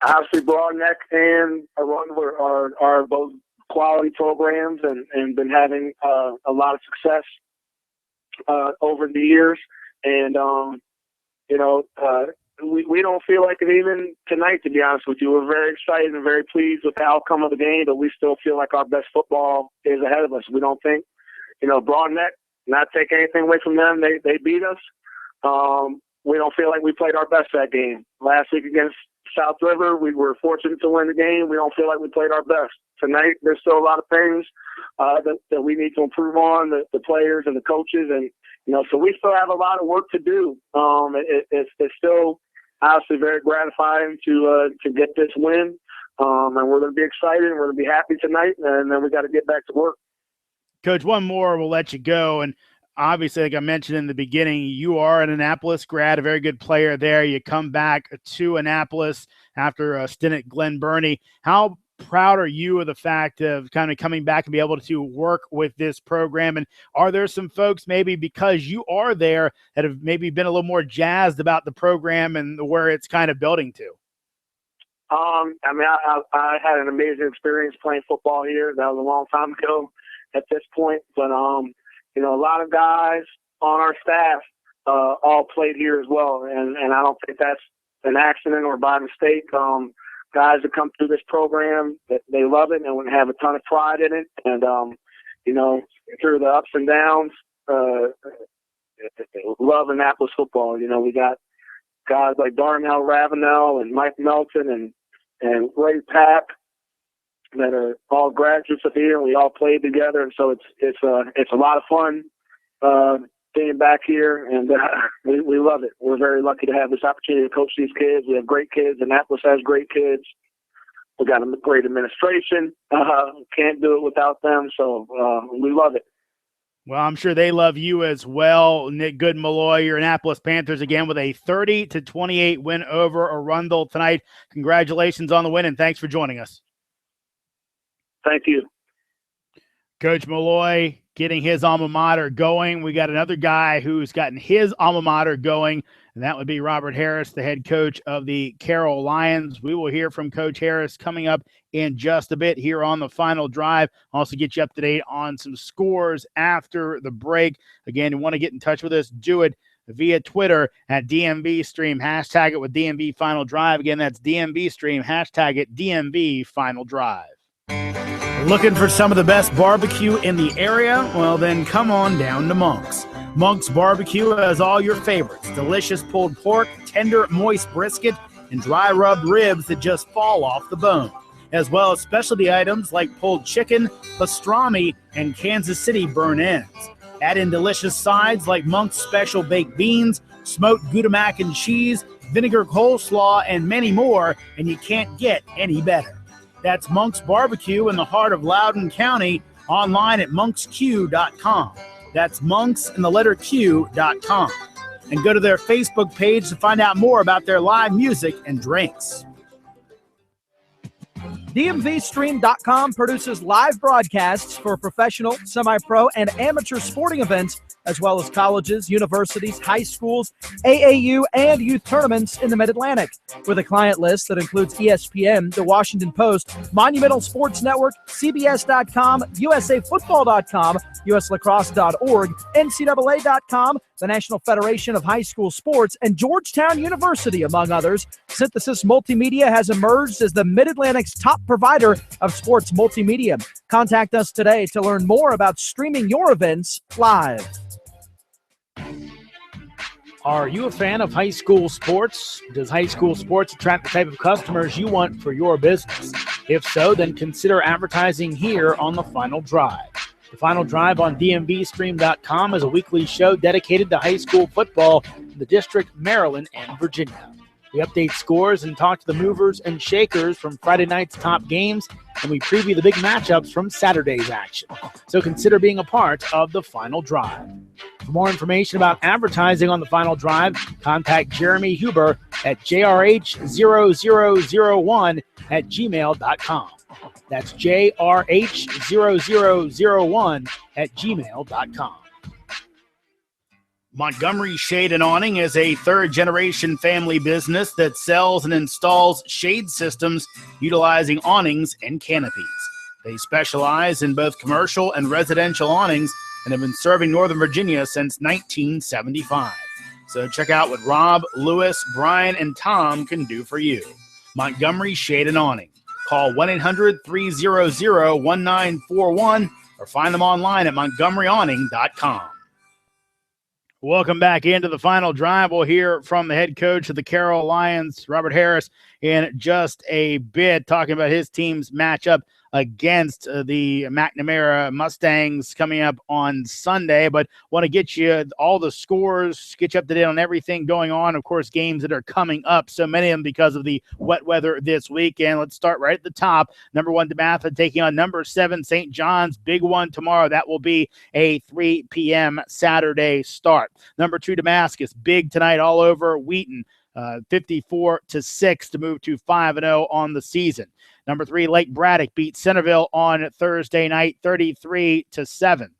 B: obviously Broadneck and Arundel are both quality programs and been having a lot of success over the years. And, we don't feel like it even tonight, to be honest with you. We're very excited and very pleased with the outcome of the game, but we still feel like our best football is ahead of us. We don't think, Broadneck, not take anything away from them. They beat us. We don't feel like we played our best that game. Last week against South River, we were fortunate to win the game. We don't feel like we played our best. Tonight, there's still a lot of things that we need to improve on, the players and the coaches. And, so we still have a lot of work to do. It's still obviously very gratifying to get this win. And we're going to be excited and we're going to be happy tonight. And then we got to get back to work.
A: Coach, one more, we'll let you go. And obviously, like I mentioned in the beginning, you are an Annapolis grad, a very good player there. You come back to Annapolis after a stint at Glen Burnie. How proud are you of the fact of kind of coming back and be able to work with this program? And are there some folks maybe because you are there that have maybe been a little more jazzed about the program and where it's kind of building to?
B: I had an amazing experience playing football here. That was a long time ago at this point. But, a lot of guys on our staff all played here as well. And I don't think that's an accident or by mistake. Guys that come through this program, they love it and have a ton of pride in it. And, through the ups and downs, love Annapolis football. We got guys like Darnell Ravenel and Mike Melton and Ray Pack that are all graduates of here, and we all played together. And so it's a lot of fun being back here, and we love it. We're very lucky to have this opportunity to coach these kids. We have great kids. Annapolis has great kids. We got a great administration. Can't do it without them. So we love it.
A: Well, I'm sure they love you as well. Nick Good-Malloy, your Annapolis Panthers again with a 30-28 win over Arundel tonight. Congratulations on the win, and thanks for joining us.
B: Thank you.
A: Coach Malloy getting his alma mater going. We got another guy who's gotten his alma mater going, and that would be Robert Harris, the head coach of the Carroll Lions. We will hear from Coach Harris coming up in just a bit here on the final drive. Also get you up to date on some scores after the break. Again, you want to get in touch with us, do it via Twitter at DMVStream. Hashtag it with DMV Final Drive. Again, that's DMVStream. Hashtag it DMV Final Drive. Looking for some of the best barbecue in the area? Well, then come on down to Monk's. Monk's Barbecue has all your favorites. Delicious pulled pork, tender, moist brisket, and dry rubbed ribs that just fall off the bone, as well as specialty items like pulled chicken, pastrami, and Kansas City burnt ends. Add in delicious sides like Monk's Special Baked Beans, smoked Gouda mac and cheese, vinegar coleslaw, and many more, and you can't get any better. That's Monk's Barbecue in the heart of Loudoun County, online at monksq.com. That's monks and the letter Q.com. And go to their Facebook page to find out more about their live music and drinks.
C: DMVSTREAM.com produces live broadcasts for professional, semi-pro, and amateur sporting events, as well as colleges, universities, high schools, AAU, and youth tournaments in the Mid-Atlantic. With a client list that includes ESPN, The Washington Post, Monumental Sports Network, CBS.com, USAFootball.com, USLacrosse.org, NCAA.com, the National Federation of High School Sports, and Georgetown University, among others, Synthesis Multimedia has emerged as the Mid-Atlantic's top provider of sports multimedia. Contact us today to learn more about streaming your events live.
A: Are you a fan of high school sports? Does high school sports attract the type of customers you want for your business? If so, then consider advertising here on The Final Drive. The Final Drive on DMVStream.com is a weekly show dedicated to high school football in the District, Maryland, and Virginia. We update scores and talk to the movers and shakers from Friday night's top games, and we preview the big matchups from Saturday's action. So consider being a part of The Final Drive. For more information about advertising on The Final Drive, contact Jeremy Huber at jrh0001@gmail.com. That's jrh0001@gmail.com. Montgomery Shade and Awning is a third-generation family business that sells and installs shade systems utilizing awnings and canopies. They specialize in both commercial and residential awnings and have been serving Northern Virginia since 1975. So check out what Rob, Lewis, Brian, and Tom can do for you. Montgomery Shade and Awning. Call 1-800-300-1941 or find them online at montgomeryawning.com. Welcome back into The Final Drive. We'll hear from the head coach of the Carroll Lions, Robert Harris, in just a bit, talking about his team's matchup against the McNamara Mustangs coming up on Sunday. But want to get you all the scores, get you up to date on everything going on. Of course, games that are coming up, so many of them because of the wet weather this weekend. Let's start right at the top. Number 1, DeMatha taking on number 7, St. John's. Big one tomorrow. That will be a 3 p.m. Saturday start. Number 2, Damascus. Big tonight all over Wheaton. 54-6 to move to 5-0 on the season. Number 3, Lake Braddock beat Centerville on Thursday night, 33-7.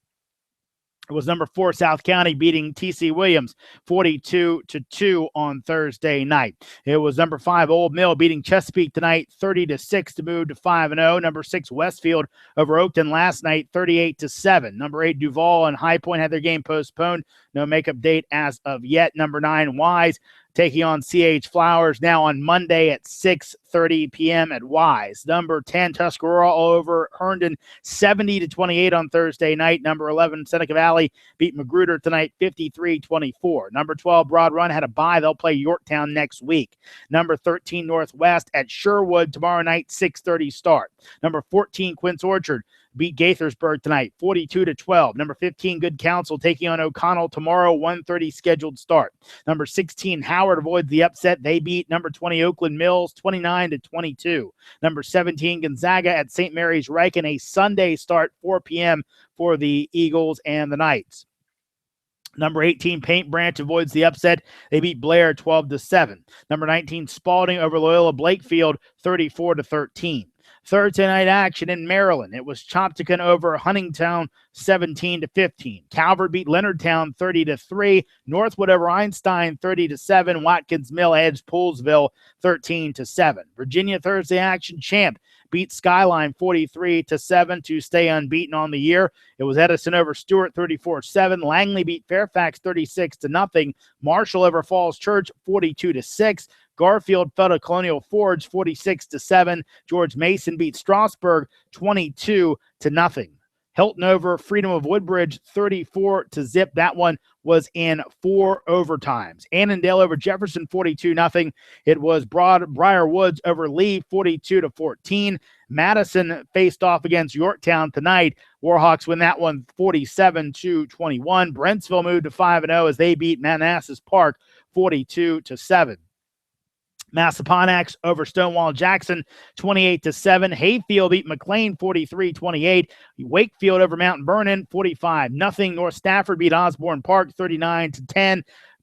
A: It was number 4, South County beating T.C. Williams 42-2 on Thursday night. It was number 5, Old Mill beating Chesapeake tonight 30-6 to move to 5-0. Number 6, Westfield over Oakton last night 38-7. Number 8, Duval and High Point had their game postponed. No makeup date as of yet. Number 9, Wise taking on C.H. Flowers now on Monday at 6:30 p.m. at Wise. Number 10, Tuscarora all over Herndon 70-28 on Thursday night. Number 11, Seneca Valley beat Magruder tonight 53-24. Number 12, Broad Run had a bye. They'll play Yorktown next week. Number 13, Northwest at Sherwood tomorrow night, 6:30 start. Number 14, Quince Orchard beat Gaithersburg tonight 42-12. Number 15, Good Counsel taking on O'Connell tomorrow, 1:30 scheduled start. Number 16, Howard avoids the upset. They beat number 20, Oakland Mills 29-22. Number 17, Gonzaga at St. Mary's Riken, a Sunday start, 4 p.m. for the Eagles and the Knights. Number 18, Paint Branch avoids the upset. They beat Blair 12-7. Number 19, Spalding over Loyola Blakefield 34-13. Thursday night action in Maryland. It was Chopticon over Huntingtown 17-15. Calvert beat Leonardtown 30-3. Northwood over Einstein 30-7. Watkins Mill edged Poolsville 13-7. Virginia Thursday action. Champ beat Skyline 43-7 to stay unbeaten on the year. It was Edison over Stewart 34-7. Langley beat Fairfax 36-0. Marshall over Falls Church 42-6. Garfield fell to Colonial Forge 46-7. George Mason beat Strasburg 22-0. Hilton over Freedom of Woodbridge 34-0. That one was in 4 overtimes. Annandale over Jefferson 42-0. It was Briar Woods over Lee 42-14. Madison faced off against Yorktown tonight. Warhawks win that one 47-21. Brentsville moved to 5-0 as they beat Manassas Park 42-7. Massaponax over Stonewall Jackson 28-7. Hayfield beat McLean 43-28. Wakefield over Mountain Vernon 45-0. North Stafford beat Osborne Park 39-10.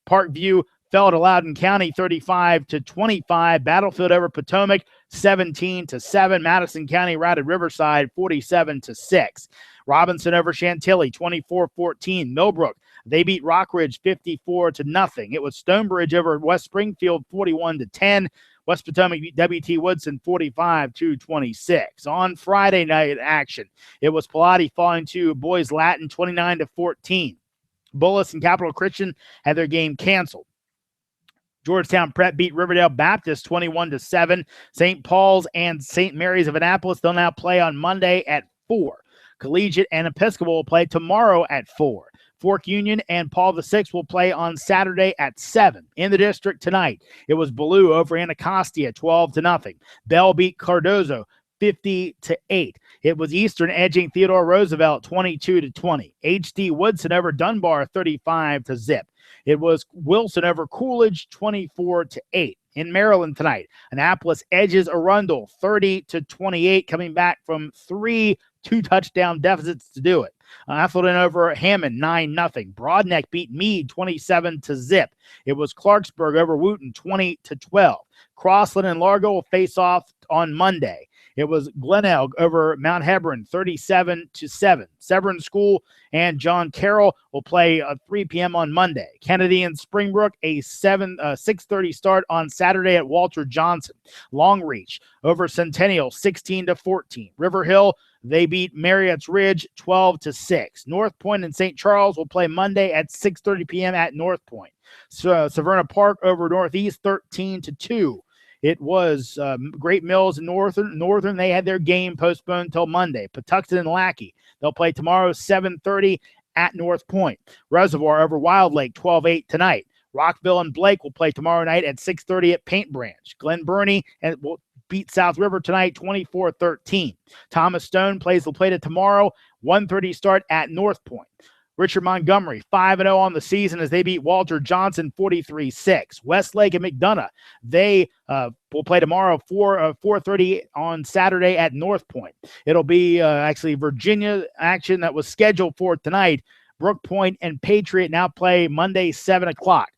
A: Parkview fell to Loudoun County 35-25. Battlefield over Potomac 17-7. Madison County routed Riverside 47-6. Robinson over Chantilly 24-14. Millbrook, they beat Rockridge 54-0. It was Stonebridge over West Springfield 41-10. West Potomac beat W.T. Woodson 45-26. On Friday night action, it was Pilati falling to Boys Latin 29-14. Bullis and Capital Christian had their game canceled. Georgetown Prep beat Riverdale Baptist 21-7. St. Paul's and St. Mary's of Annapolis, they'll now play on Monday at 4. Collegiate and Episcopal will play tomorrow at 4. Fork Union and Paul VI will play on Saturday at 7. In the district tonight, it was Ballou over Anacostia 12-0. Bell beat Cardozo 50-8. It was Eastern edging Theodore Roosevelt 22-20. HD Woodson over Dunbar 35-0. It was Wilson over Coolidge 24-8. In Maryland tonight, Annapolis edges Arundel 30-28, coming back from 3 2-touchdown deficits to do it. Atherton over Hammond 9-0. Broadneck beat Meade 27-0. It was Clarksburg over Wooten 20-12. Crossland and Largo will face off on Monday. It was Glenelg over Mount Hebron 37-7. Severn School and John Carroll will play at 3 p.m. on Monday. Kennedy and Springbrook, a 6:30 start on Saturday at Walter Johnson. Longreach over Centennial 16-14. River Hill, they beat Marriott's Ridge 12-6. North Point and St. Charles will play Monday at 6:30 p.m. at North Point. Severna Park over Northeast 13-2. It was Great Mills and Northern. They had their game postponed until Monday. Patuxent and Lackey, they'll play tomorrow 7:30 at North Point. Reservoir over Wild Lake 12-8 tonight. Rockville and Blake will play tomorrow night at 6:30 at Paint Branch. Glen Burnie and will beat South River tonight 24-13. Thomas Stone will play tomorrow 1:30 start at North Point. Richard Montgomery 5-0 on the season as they beat Walter Johnson 43-6. Westlake and McDonough, they will play tomorrow 4:30 on Saturday at North Point. It'll be actually Virginia action that was scheduled for tonight. Brook Point and Patriot now play Monday 7 o'clock.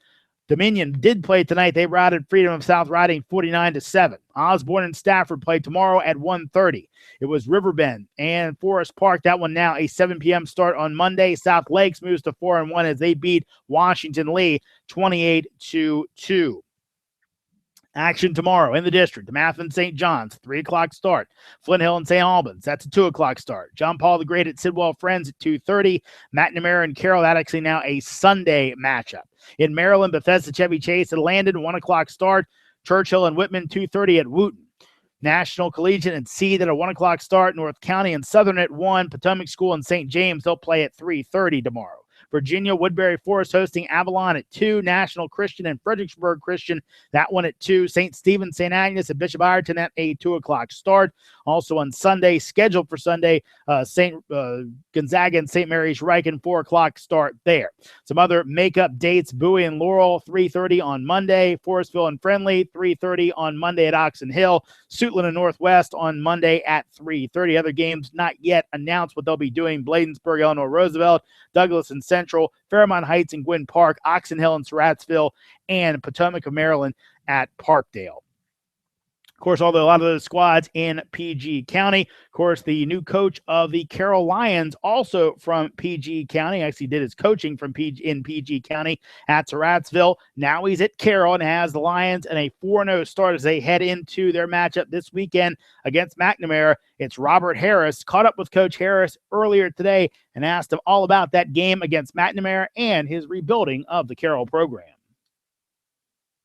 A: Dominion did play tonight. They routed Freedom of South Riding 49-7. Osborne and Stafford play tomorrow at 1:30. It was Riverbend and Forest Park. That one now a 7 p.m. start on Monday. South Lakes moves to 4-1 as they beat Washington Lee 28-2. Action tomorrow in the district. DeMatha and St. John's, 3 o'clock start. Flint Hill and St. Albans, that's a 2 o'clock start. John Paul the Great at Sidwell Friends at 2:30. McNamara and Carroll, that actually now a Sunday matchup. In Maryland, Bethesda Chevy Chase at Landon, 1 o'clock start. Churchill and Whitman, 2:30 at Wooten. National Collegiate and Seed at a 1 o'clock start. North County and Southern at 1. Potomac School and St. James, they'll play at 3:30 tomorrow. Virginia, Woodbury Forest hosting Avalon at 2. National Christian and Fredericksburg Christian, that one at 2. St. Stephen, St. Agnes, and Bishop Ireton at a 2 o'clock start. Also on Sunday, scheduled for Sunday, St. Gonzaga and St. Mary's Riken, 4 o'clock start there. Some other makeup dates: Bowie and Laurel, 3:30 on Monday. Forestville and Friendly, 3:30 on Monday at Oxon Hill. Suitland and Northwest on Monday at 3:30. Other games not yet announced what they'll be doing: Bladensburg, Eleanor Roosevelt, Douglas and Central, Fairmont Heights and Gwynn Park, Oxon Hill and Surrattsville, and Potomac of Maryland at Parkdale. course, a lot of those squads in PG County. Of course, the new coach of the Carroll Lions, also from PG County, actually did his coaching from in PG County at Surrattsville. Now he's at Carroll and has the Lions in a 4-0 start as they head into their matchup this weekend against McNamara. It's Robert Harris. Caught up with Coach Harris earlier today and asked him all about that game against McNamara and his rebuilding of the Carroll program.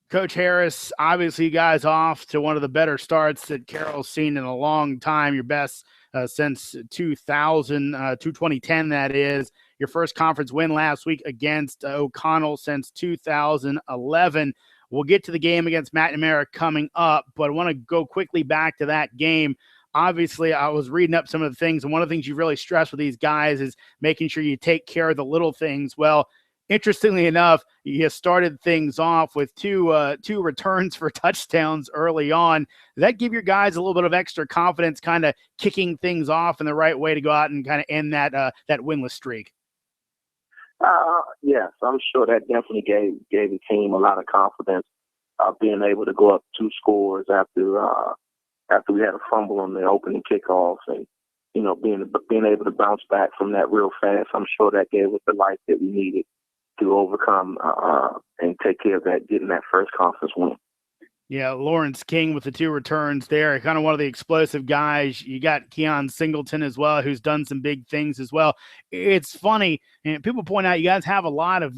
A: Coach Harris, obviously you guys off to one of the better starts that Carroll's seen in a long time, your best since 2010, that is. Your first conference win last week against O'Connell since 2011. We'll get to the game against McNamara coming up, but I want to go quickly back to that game. Obviously, I was reading up some of the things, and one of the things you really stress with these guys is making sure you take care of the little things. Well, interestingly enough, you started things off with two returns for touchdowns early on. Does that give your guys a little bit of extra confidence, kind of kicking things off in the right way to go out and kind of end that winless streak?
E: Yes, I'm sure that definitely gave the team a lot of confidence, being able to go up 2 scores after we had a fumble on the opening kickoff, and being able to bounce back from that real fast. I'm sure that gave us the life that we needed to overcome and take care of that, getting that first conference win.
A: Yeah, Lawrence King with the 2 returns there, kind of one of the explosive guys. You got Keon Singleton as well, who's done some big things as well. It's funny, and people point out you guys have a lot of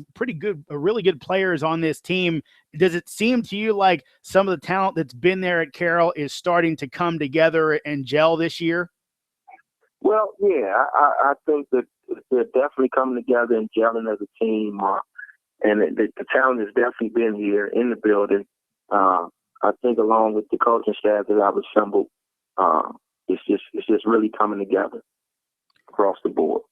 A: really good players on this team. Does it seem to you like some of the talent that's been there at Carroll is starting to come together and gel this year?
E: Well, yeah, I think that they're definitely coming together and gelling as a team, and the talent has definitely been here in the building. I think along with the coaching staff that I've assembled, it's just really coming together across the board.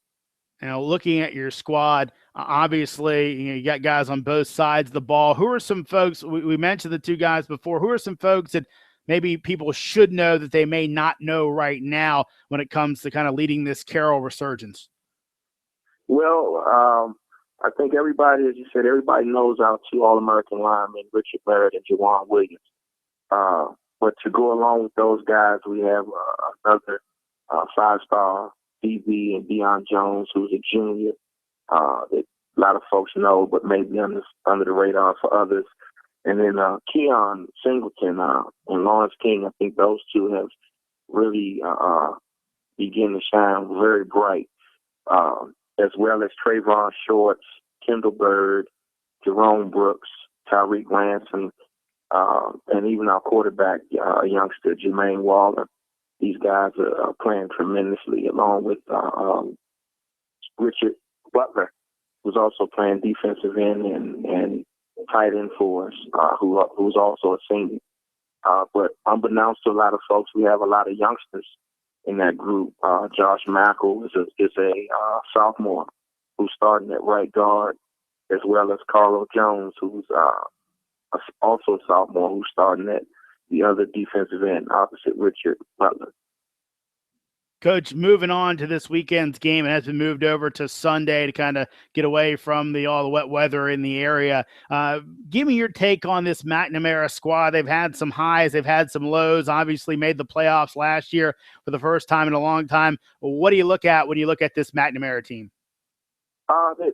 A: Now, looking at your squad, obviously, you got guys on both sides of the ball. Who are some folks, we mentioned the 2 guys before, who are some folks that maybe people should know that they may not know right now when it comes to kind of leading this Carroll resurgence?
E: Well, I think everybody, as you said, everybody knows our 2 All-American linemen, Richard Barrett and Jawan Williams. But to go along with those guys, we have another 5-star DB and Deion Jones, who's a junior that a lot of folks know, but maybe under the radar for others. And then Keon Singleton and Lawrence King, I think those 2 have really begun to shine very bright, as well as Trayvon Shorts, Kendall Bird, Jerome Brooks, Tyreek Ransom, and even our quarterback, youngster Jermaine Waller. These guys are playing tremendously, along with Richard Butler, who's also playing defensive end and tight end for us, who's also a senior. But unbeknownst to a lot of folks, we have a lot of youngsters in that group. Josh Mackel is a sophomore who's starting at right guard, as well as Carlo Jones, who's also a sophomore who's starting at the other defensive end opposite Richard Butler.
A: Coach, moving on to this weekend's game, it has been moved over to Sunday to kind of get away from all the wet weather in the area. Give me your take on this McNamara squad. They've had some highs, they've had some lows, obviously made the playoffs last year for the first time in a long time. What do you look at when you look at this McNamara team?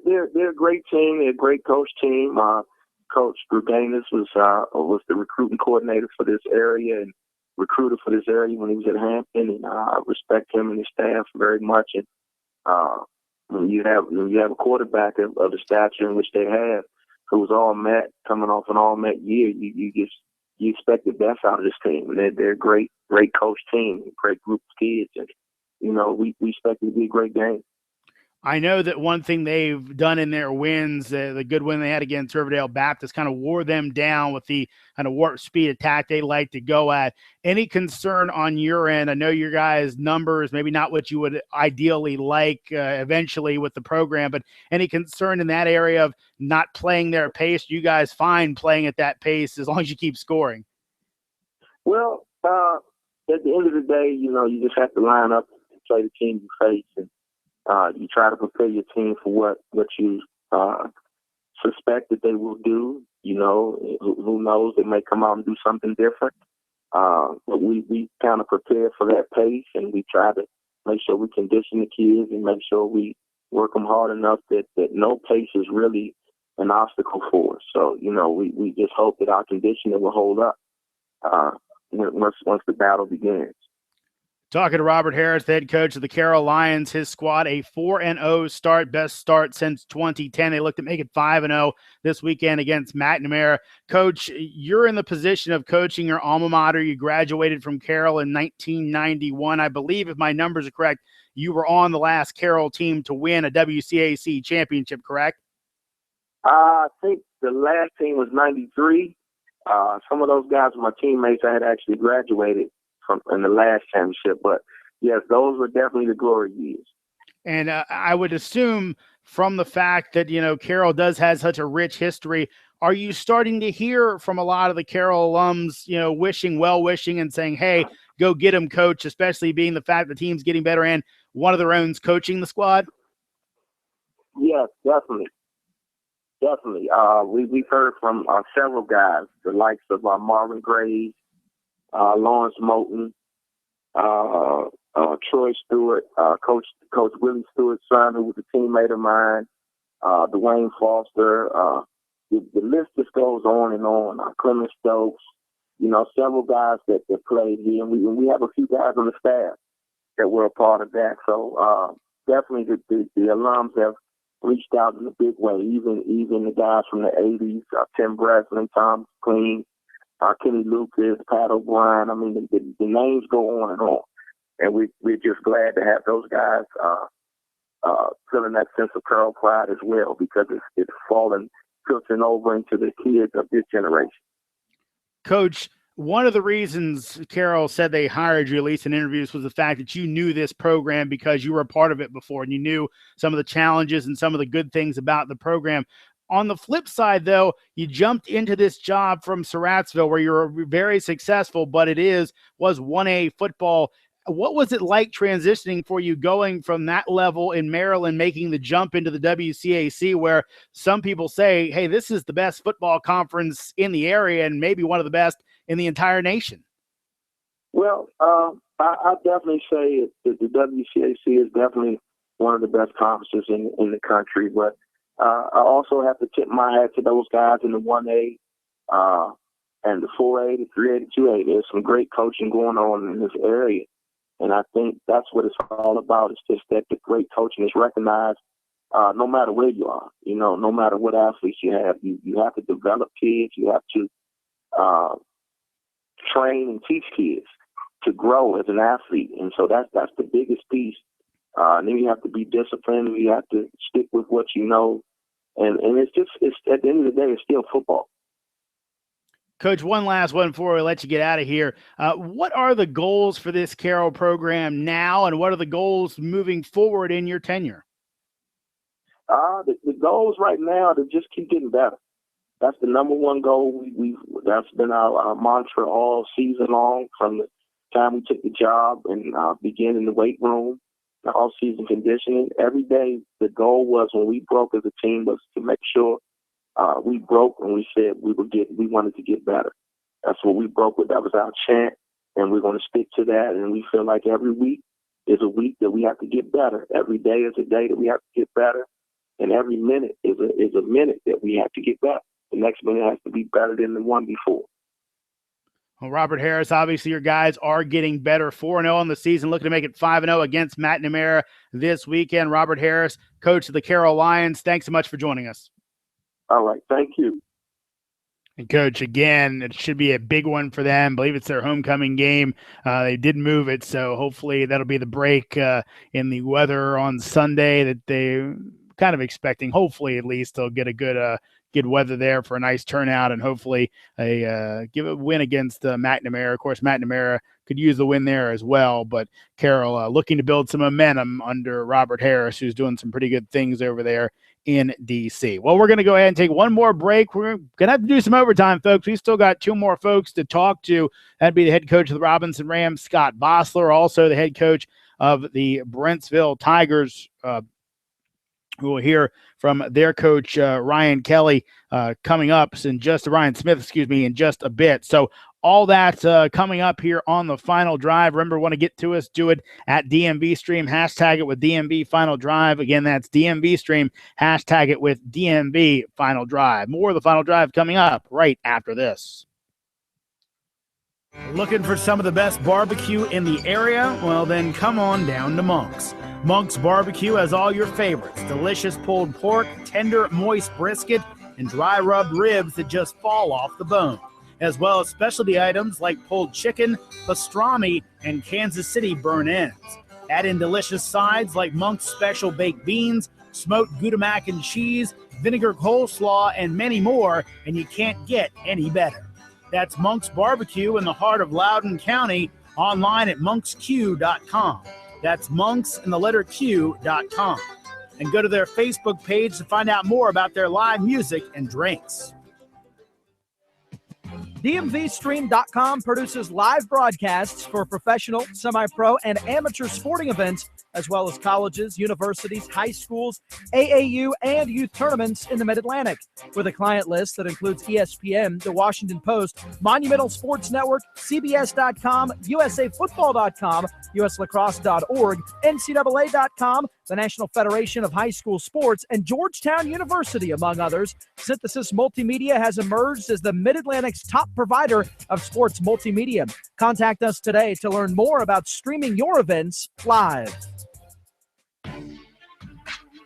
E: They're a great team. They're a great coach team. Coach Gruganis was the recruiting coordinator for this area and recruiter for this area when he was at Hampton, and I respect him and his staff very much. And when you have a quarterback of the stature in which they have, who's all met, coming off an all met year, you expect the best out of this team. And they're a great coach team, great group of kids, and we expect it to be a great game.
A: I know that one thing they've done in their wins, the good win they had against Riverdale Baptist, kind of wore them down with the kind of warp speed attack they like to go at. Any concern on your end? I know your guys' numbers, maybe not what you would ideally like eventually with the program, but any concern in that area of not playing their pace? You guys fine playing at that pace as long as you keep scoring?
E: Well, at the end of the day, you just have to line up and play the team you face, and you try to prepare your team for what you suspect that they will do. Who knows? They may come out and do something different. But we kind of prepare for that pace, and we try to make sure we condition the kids and make sure we work them hard enough that no pace is really an obstacle for us. So, we just hope that our conditioning will hold up once the battle begins.
A: Talking to Robert Harris, the head coach of the Carroll Lions, his squad, a 4-0 start, best start since 2010. They looked to make it 5-0 this weekend against McNamara. Coach, you're in the position of coaching your alma mater. You graduated from Carroll in 1991. I believe, if my numbers are correct, you were on the last Carroll team to win a WCAC championship, correct?
E: I think the last team was 93. Some of those guys were my teammates. I had actually graduated from in the last championship, but yes, those were definitely the glory years.
A: And I would assume from the fact that, Carroll does have such a rich history, are you starting to hear from a lot of the Carroll alums, wishing and saying, hey, go get him, coach, especially being the fact the team's getting better and one of their own's coaching the squad?
E: Yes, definitely. Definitely. We've heard from several guys, the likes of Marvin Graves, Lawrence Moulton, Troy Stewart, Coach Willie Stewart's son, who was a teammate of mine, Dwayne Foster. The list just goes on and on. Clement Stokes, several guys that played here, and we have a few guys on the staff that were a part of that. So definitely the alums have reached out in a big way. Even the guys from the '80s, Tim Breslin, Tom Clean, Kenny Lucas, Pat O'Brien. I mean, the names go on and on. And we're just glad to have those guys feeling that sense of Carroll pride as well, because it's filtering over into the kids of this generation.
A: Coach, one of the reasons Carroll said they hired you, at least in interviews, was the fact that you knew this program because you were a part of it before and you knew some of the challenges and some of the good things about the program. On the flip side, though, you jumped into this job from Surrattsville where you're very successful, but was 1A football. What was it like transitioning for you going from that level in Maryland, making the jump into the WCAC, where some people say, hey, this is the best football conference in the area and maybe one of the best in the entire nation?
E: Well, I definitely say that the WCAC is definitely one of the best conferences in the country, but I also have to tip my hat to those guys in the 1A and the 4A, the 3A, the 2A. There's some great coaching going on in this area. And I think that's what it's all about. It's just that the great coaching is recognized no matter where you are, no matter what athletes you have. You have to develop kids. You have to train and teach kids to grow as an athlete. And so that's the biggest piece. And then you have to be disciplined. You have to stick with what you know. And it's at the end of the day, it's still football.
A: Coach, one last one before we let you get out of here. What are the goals for this Carroll program now, and what are the goals moving forward in your tenure?
E: The goals right now are to just keep getting better. That's the number one goal. That's been our mantra all season long, from the time we took the job and began in the weight room, the all-season conditioning. Every day, the goal was, when we broke as a team, was to make sure we broke and we said we wanted to get better. That's what we broke with. That was our chant, and we're going to stick to that. And we feel like every week is a week that we have to get better. Every day is a day that we have to get better, and every minute is a minute that we have to get better. The next minute has to be better than the one before.
A: Well, Robert Harris, obviously your guys are getting better. 4-0 on the season, looking to make it 5-0 against McNamara this weekend. Robert Harris, coach of the Carroll Lions, thanks so much for joining us.
E: All right, thank you.
A: And Coach, again, it should be a big one for them. I believe it's their homecoming game. They did move it, so hopefully that'll be the break in the weather on Sunday that they're kind of expecting. Hopefully, at least, they'll get a good weather there for a nice turnout, and hopefully give a win against McNamara. Of course, McNamara could use the win there as well, but Carroll looking to build some momentum under Robert Harris, who's doing some pretty good things over there in D.C. Well, we're going to go ahead and take one more break. We're going to have to do some overtime, folks. We still got two more folks to talk to. That'd be the head coach of the Robinson Rams, Scott Bossler, also the head coach of the Brentsville Tigers, who will hear from their coach, Ryan Kelly, coming up in just Ryan Smith, in just a bit. So all that coming up here on the final drive. Remember, want to get to us, do it at DMV Stream. Hashtag it with DMV Final Drive. Again, that's DMV Stream. Hashtag it with DMV Final Drive. More of the final drive coming up right after this. Looking for some of the best barbecue in the area? Well, then come on down to Monk's. Monk's Barbecue has all your favorites. Delicious pulled pork, tender, moist brisket, and dry rubbed ribs that just fall off the bone, as well as specialty items like pulled chicken, pastrami, and Kansas City burnt ends. Add in delicious sides like Monk's special baked beans, smoked Gouda mac and cheese, vinegar coleslaw, and many more, and you can't get any better. That's Monk's Barbecue in the heart of Loudoun County, online at monksq.com. That's monks and the letter Q.com. And go to their Facebook page to find out more about their live music and drinks.
C: DMVSTREAM.com produces live broadcasts for professional, semi-pro, and amateur sporting events, as well as colleges, universities, high schools, AAU, and youth tournaments in the Mid-Atlantic. With a client list that includes ESPN, The Washington Post, Monumental Sports Network, CBS.com, USAFootball.com, USLacrosse.org, NCAA.com, the National Federation of High School Sports, and Georgetown University, among others, Synthesis Multimedia has emerged as the Mid-Atlantic's top provider of sports multimedia. Contact us today to learn more about streaming your events live.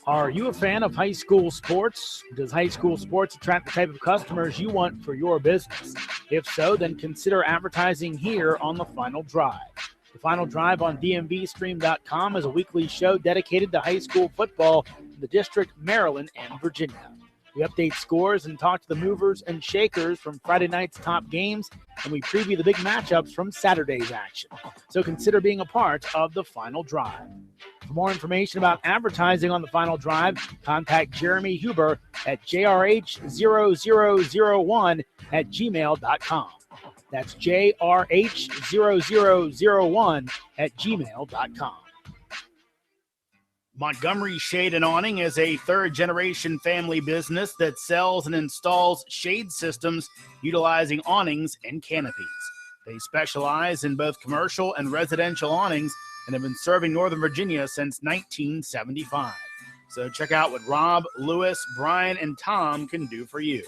A: Are you a fan of high school sports? Does high school sports attract the type of customers you want for your business? If so, then consider advertising here on The Final Drive. The Final Drive on DMVStream.com is a weekly show dedicated to high school football in the District, Maryland, and Virginia. We update scores and talk to the movers and shakers from Friday night's top games, and we preview the big matchups from Saturday's action. So consider being a part of The Final Drive. For more information about advertising on The Final Drive, contact Jeremy Huber at jrh0001@gmail.com. That's jrh0001@gmail.com. Montgomery Shade and Awning is a third-generation family business that sells and installs shade systems utilizing awnings and canopies. They specialize in both commercial and residential awnings and have been serving Northern Virginia since 1975. So check out what Rob, Lewis, Brian, and Tom can do for you.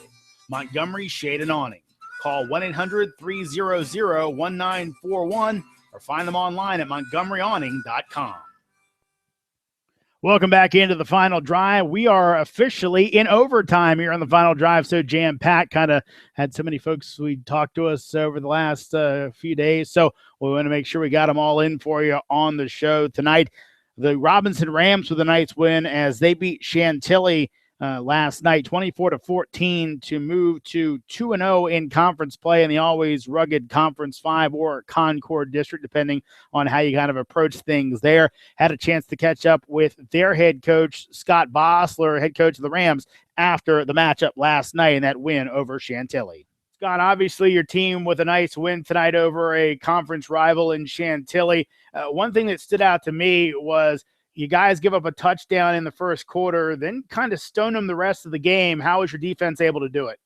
A: Montgomery Shade and Awning. Call 1-800-300-1941 or find them online at montgomeryawning.com. Welcome back into the Final Drive. We are officially in overtime here on the Final Drive. So jam-packed, kind of had so many folks we talked to us over the last few days. So we want to make sure we got them all in for you on the show tonight. The Robinson Rams with a nice win as they beat Chantilly last night, 24-14, to move to 2-0 in conference play in the always rugged Conference 5 or Concord District, depending on how you kind of approach things there. Had a chance to catch up with their head coach, Scott Bossler, head coach of the Rams, after the matchup last night and that win over Chantilly. Scott, obviously your team with a nice win tonight over a conference rival in Chantilly. One thing that stood out to me was you guys give up a touchdown in the first quarter, then kind of stone them the rest of the game. How was your defense able to do it?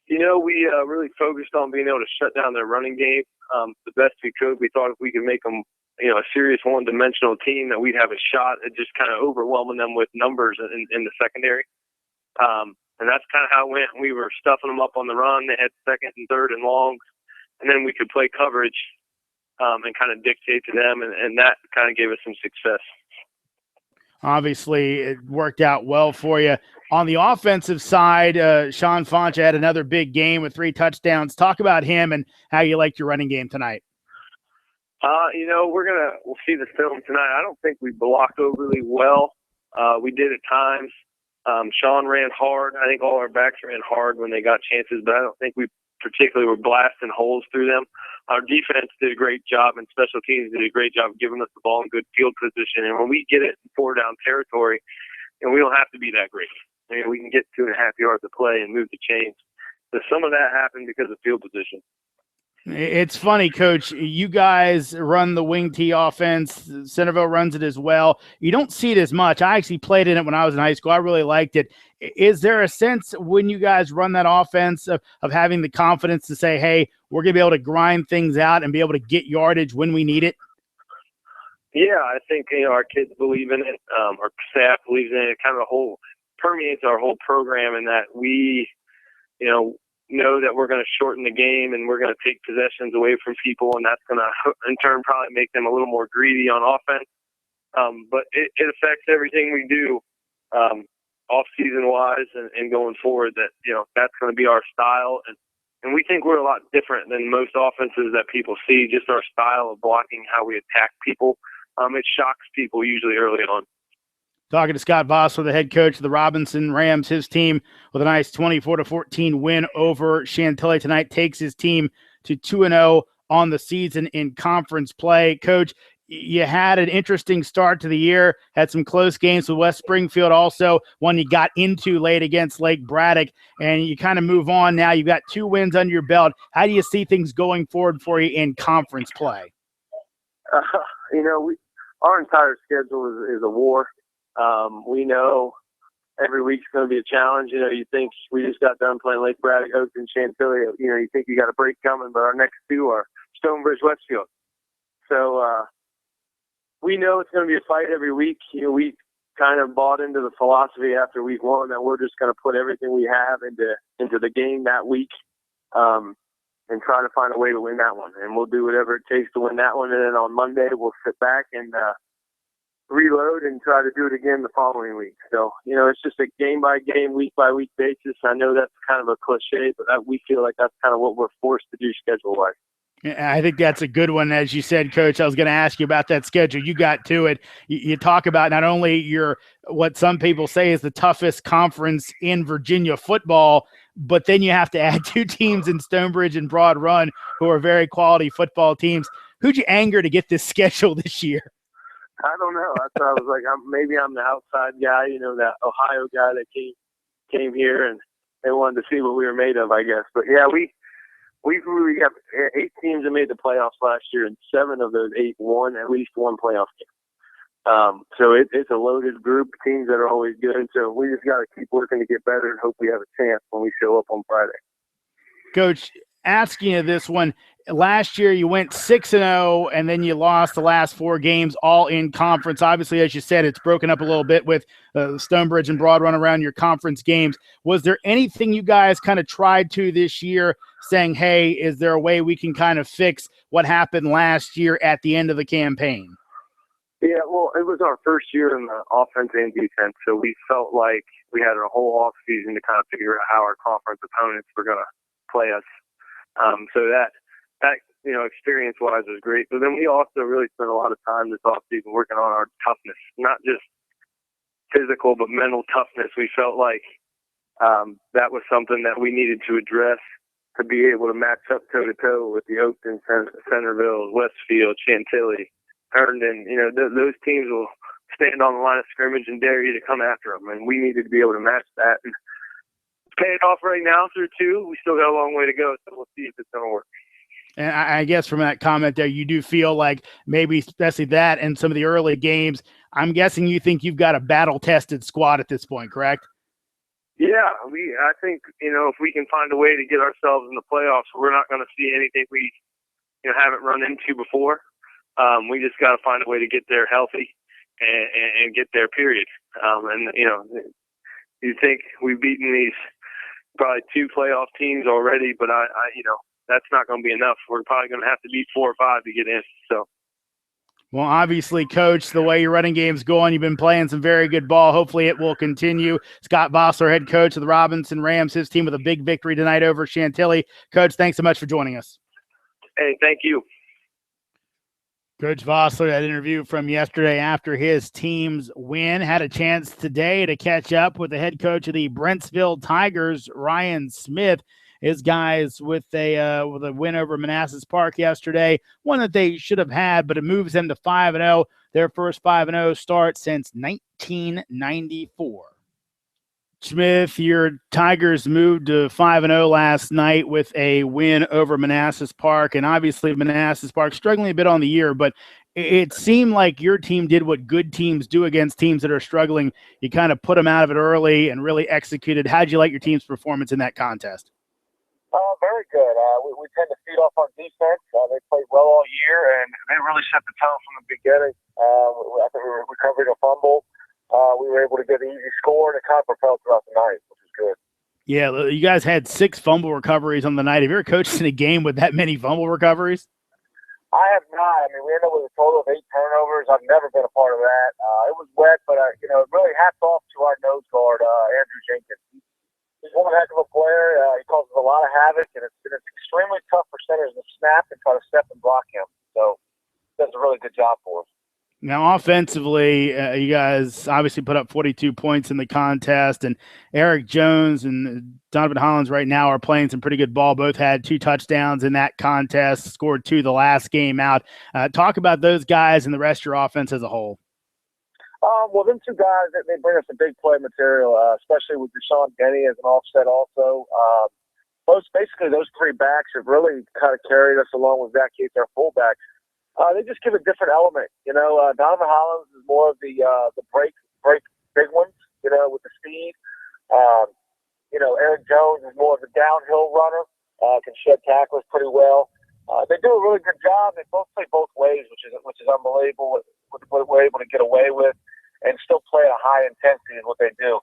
D: You know, we really focused on being able to shut down their running game the best we could. We thought if we could make them, a serious one-dimensional team, that we'd have a shot at just kind of overwhelming them with numbers in the secondary. And that's kind of how it went. We were stuffing them up on the run. They had second and third and longs, and then we could play coverage and kind of dictate to them, and that kind of gave us some success.
A: Obviously, it worked out well for you. On the offensive side, Sean Foncha had another big game with 3 touchdowns. Talk about him and how you liked your running game tonight.
D: We'll see the film tonight. I don't think we blocked overly well. We did at times. Sean ran hard. I think all our backs ran hard when they got chances, but I don't think we particularly were blasting holes through them. Our defense did a great job, and special teams did a great job of giving us the ball in good field position. And when we get it in 4-down territory, we don't have to be that great. We can get 2.5 yards of play and move the chains. So some of that happened because of field position.
A: It's funny, Coach. You guys run the wing tee offense. Centerville runs it as well. You don't see it as much. I actually played in it when I was in high school. I really liked it. Is there a sense when you guys run that offense of having the confidence to say, hey, we're going to be able to grind things out and be able to get yardage when we need it?
D: Yeah, I think, our kids believe in it. Our staff believes in it. Kind of permeates our whole program in that we, know that we're going to shorten the game and we're going to take possessions away from people, and that's going to, in turn, probably make them a little more greedy on offense. But it affects everything we do off-season wise and going forward. That that's going to be our style, and we think we're a lot different than most offenses that people see. Just our style of blocking, how we attack people. It shocks people usually early on.
A: Talking to Scott Vossler, the head coach of the Robinson Rams, his team with a nice 24-14 win over Chantilly tonight takes his team to 2-0 on the season in conference play. Coach, you had an interesting start to the year, had some close games with West Springfield, also one you got into late against Lake Braddock, and you kind of move on now. You've got 2 wins under your belt. How do you see things going forward for you in conference play?
D: Our entire schedule is a war. We know every week's going to be a challenge. You think we just got done playing Lake Braddock, Oakton, Chantilly. You think you got a break coming, but our next 2 are Stonebridge, Westfield. So we know it's going to be a fight every week. We kind of bought into the philosophy after week 1 that we're just going to put everything we have into the game that week and try to find a way to win that one. And we'll do whatever it takes to win that one. And then on Monday, we'll sit back and reload and try to do it again the following week. So, it's just a game-by-game, week-by-week basis. I know that's kind of a cliche, but we feel like that's kind of what we're forced to do schedule-wise.
A: I think that's a good one. As you said, Coach, I was going to ask you about that schedule. You got to it. You talk about not only what some people say is the toughest conference in Virginia football, but then you have to add 2 teams in Stonebridge and Broad Run who are very quality football teams. Who'd you anger to get this schedule this year?
D: I don't know. I thought I was like, maybe I'm the outside guy, that Ohio guy that came here and they wanted to see what we were made of, I guess. But yeah, we got 8 teams that made the playoffs last year, and 7 of those 8 won at least one playoff game. So it's a loaded group of teams that are always good. So we just got to keep working to get better and hope we have a chance when we show up on Friday.
A: Coach, asking you this one. Last year you went 6-0 and then you lost the last 4 games all in conference. Obviously, as you said, it's broken up a little bit with Stonebridge and Broad Run around your conference games. Was there anything you guys kind of tried to this year saying, hey, is there a way we can kind of fix what happened last year at the end of the campaign?
D: Yeah, well, it was our first year in the offense and defense, so we felt like we had a whole off season to kind of figure out how our conference opponents were going to play us. So that experience-wise was great. But then we also really spent a lot of time this offseason working on our toughness, not just physical but mental toughness. We felt like that was something that we needed to address to be able to match up toe-to-toe with the Oakton, Centerville, Westfield, Chantilly, Herndon. Those teams will stand on the line of scrimmage and dare you to come after them, and we needed to be able to match that. And it's paying off right now through 2. We still got a long way to go, so we'll see if it's going to work.
A: And I guess from that comment there, you do feel like maybe especially that and some of the early games, I'm guessing you think you've got a battle-tested squad at this point, correct?
D: Yeah, I think, if we can find a way to get ourselves in the playoffs, we're not going to see anything we haven't run into before. We just got to find a way to get there healthy and get there, period. You think we've beaten these probably 2 playoff teams already, but that's not going to be enough. We're probably going to have to beat 4 or 5 to get in. So,
A: well, obviously, Coach, the way your running game's going, you've been playing some very good ball. Hopefully it will continue. Scott Vossler, head coach of the Robinson Rams, his team with a big victory tonight over Chantilly. Coach, thanks so much for joining us.
D: Hey, thank you.
A: Coach Vossler, that interview from yesterday after his team's win, had a chance today to catch up with the head coach of the Brentsville Tigers, Ryan Smith. His guys with a win over Manassas Park yesterday, one that they should have had, but it moves them to 5-0, their first 5-0 start since 1994. Smith, your Tigers moved to 5-0 last night with a win over Manassas Park, and obviously Manassas Park struggling a bit on the year, but it seemed like your team did what good teams do against teams that are struggling. You kind of put them out of it early and really executed. How'd you like your team's performance in that contest?
F: Very good. We tend to feed off on defense. They played well all year, and they really set the tone from the beginning. I think we recovered a fumble. We were able to get an easy score, and it kind of propelled throughout the night, which is good.
A: Yeah, you guys had 6 fumble recoveries on the night. Have you ever coached in a game with that many fumble recoveries?
F: I have not. I mean, we ended up with a total of 8 turnovers. I've never been a part of that. It was wet, but, really hats off to our nose guard, Andrew Jenkins. He's one heck of a player. He causes a lot of havoc, and it's extremely tough for centers to snap and try to step and block him. So he does a really good job for us.
A: Now, offensively, you guys obviously put up 42 points in the contest, and Eric Jones and Donovan Hollins right now are playing some pretty good ball. Both had 2 touchdowns in that contest, scored 2 the last game out. Talk about those guys and the rest of your offense as a whole.
F: Well, them 2 guys, they bring us a big play material, especially with Deshaun Denny as an offset also. Basically, those 3 backs have really kind of carried us along with Zach Yates, our fullback. They just give a different element. Donovan Hollins is more of the break big ones, with the speed. Eric Jones is more of the downhill runner, can shed tacklers pretty well. They do a really good job. They both play both ways, which is unbelievable. What we're able to get away with and still play at a high intensity is what they do.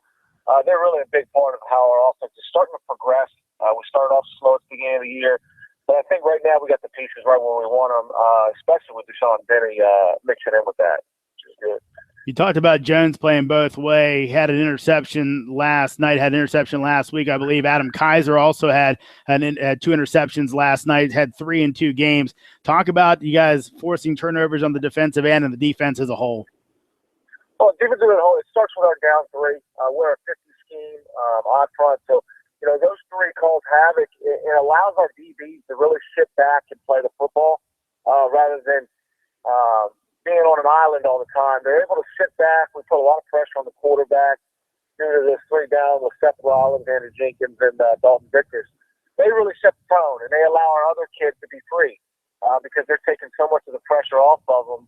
F: They're really a big part of how our offense is starting to progress. We started off slow at the beginning of the year, but I think right now we got the pieces right where we want them, especially with Deshaun Denny mixing in with that, which is good.
A: You talked about Jones playing both way. He had an interception last night, had an interception last week. I believe Adam Kaiser also had 2 interceptions last night, had 3 in 2 games. Talk about you guys forcing turnovers on the defensive end and the defense as a whole.
F: Well, defense as a whole, it starts with our down 3. We're a 50 scheme, odd front. So, those 3 calls havoc. It allows our DBs to really sit back and play the football rather than being on an island all the time. They're able to sit back. We put a lot of pressure on the quarterback due to this 3 down with Seth Rollins, Andrew Jenkins, and Dalton Vickers. They really set the tone, and they allow our other kids to be free because they're taking so much of the pressure off of them.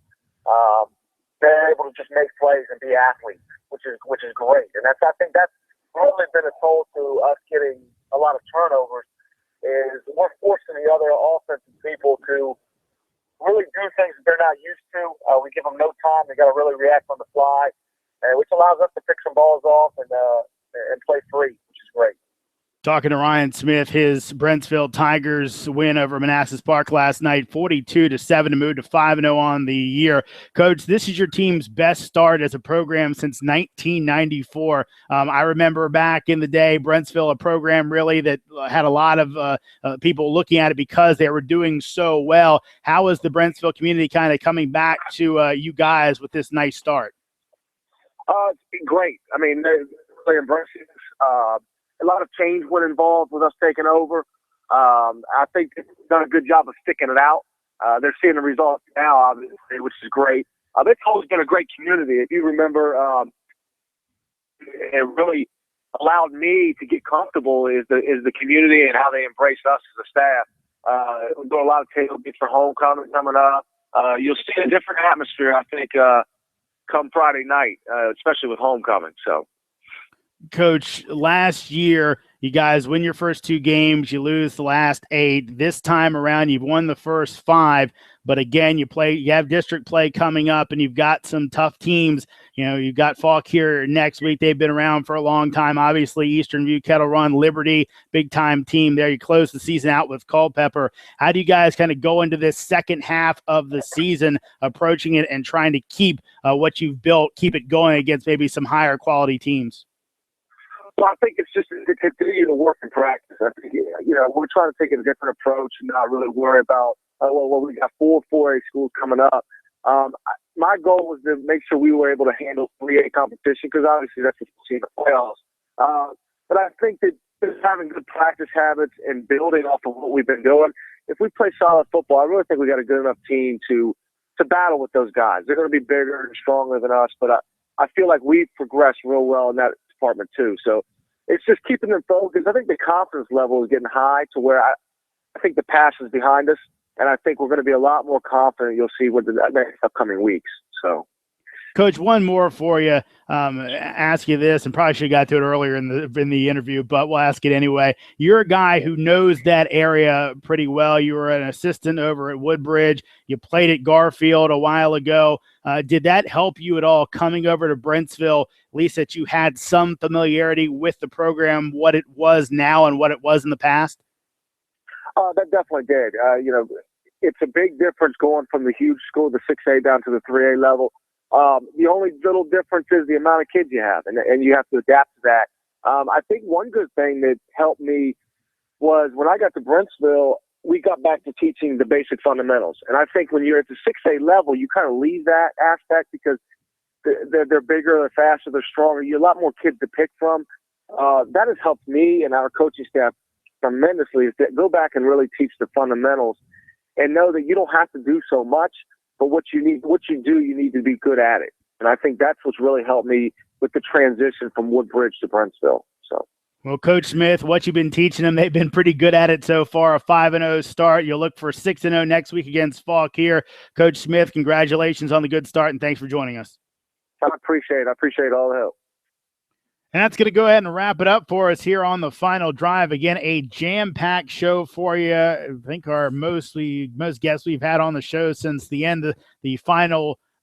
F: They're able to just make plays and be athletes, which is great. And I think that's really been a toll to us getting a lot of turnovers. Is we're forcing the other offensive people to really do things that they're not used to. We give them no time; they got to really react on the fly, which allows us to pick some balls off and play free, which is great.
A: Talking to Ryan Smith, his Brentsville Tigers win over Manassas Park last night, 42-7 to move to 5-0 on the year. Coach, this is your team's best start as a program since 1994. I remember back in the day, Brentsville, a program really that had a lot of people looking at it because they were doing so well. How is the Brentsville community kind of coming back to you guys with this nice start?
F: It's been great. I mean, they're embracing us. A lot of change went involved with us taking over. I think they've done a good job of sticking it out. They're seeing the results now, obviously, which is great. It's always been a great community. If you remember, it really allowed me to get comfortable is the community and how they embrace us as a staff. We're doing a lot of tailgates for homecoming coming up. You'll see a different atmosphere, I think, come Friday night, especially with homecoming. So.
A: Coach, last year, you guys win your first 2 games, you lose the last 8. This time around, you've won the first 5, but again, you have district play coming up, and you've got some tough teams. You've got Falk here next week. They've been around for a long time. Obviously, Eastern View, Kettle Run, Liberty, big-time team there. You close the season out with Culpeper. How do you guys kind of go into this second half of the season, approaching it and trying to keep what you've built, keep it going against maybe some higher quality teams?
F: Well, I think it's just to continue to work and practice. I think, we're trying to take a different approach and not really worry about, we got 4 4A schools coming up. My goal was to make sure we were able to handle 3A competition because obviously that's what you see in the playoffs. But I think that just having good practice habits and building off of what we've been doing, if we play solid football, I really think we got a good enough team to battle with those guys. They're going to be bigger and stronger than us, but I feel like we've progressed real well in that department too. So it's just keeping them focused. I think the confidence level is getting high to where I think the past is behind us, and I think we're going to be a lot more confident. You'll see with the next upcoming weeks. So,
A: Coach, one more for you. Ask you this, and probably should have got to it earlier in the interview, but we'll ask it anyway. You're a guy who knows that area pretty well. You were an assistant over at Woodbridge. You played at Garfield a while ago. Did that help you at all coming over to Brentsville, at least that you had some familiarity with the program, what it was now and what it was in the past?
F: That definitely did. It's a big difference going from the huge school, the 6A, down to the 3A level. The only little difference is the amount of kids you have, and you have to adapt to that. I think one good thing that helped me was when I got to Brentsville, we got back to teaching the basic fundamentals. And I think when you're at the 6A level, you kind of leave that aspect because they're bigger, they're faster, they're stronger. You have a lot more kids to pick from. That has helped me and our coaching staff tremendously, is to go back and really teach the fundamentals and know that you don't have to do so much. But what you do, you need to be good at it. And I think that's what's really helped me with the transition from Woodbridge to Brentsville. So,
A: well, Coach Smith, what you've been teaching them, they've been pretty good at it so far. A 5-0 start. You'll look for 6-0 next week against Falk here. Coach Smith, congratulations on the good start, and thanks for joining us.
F: I appreciate all the help.
A: And that's going to go ahead and wrap it up for us here on the final drive. Again, a jam-packed show for you. I think our most guests we've had on the show since the end of the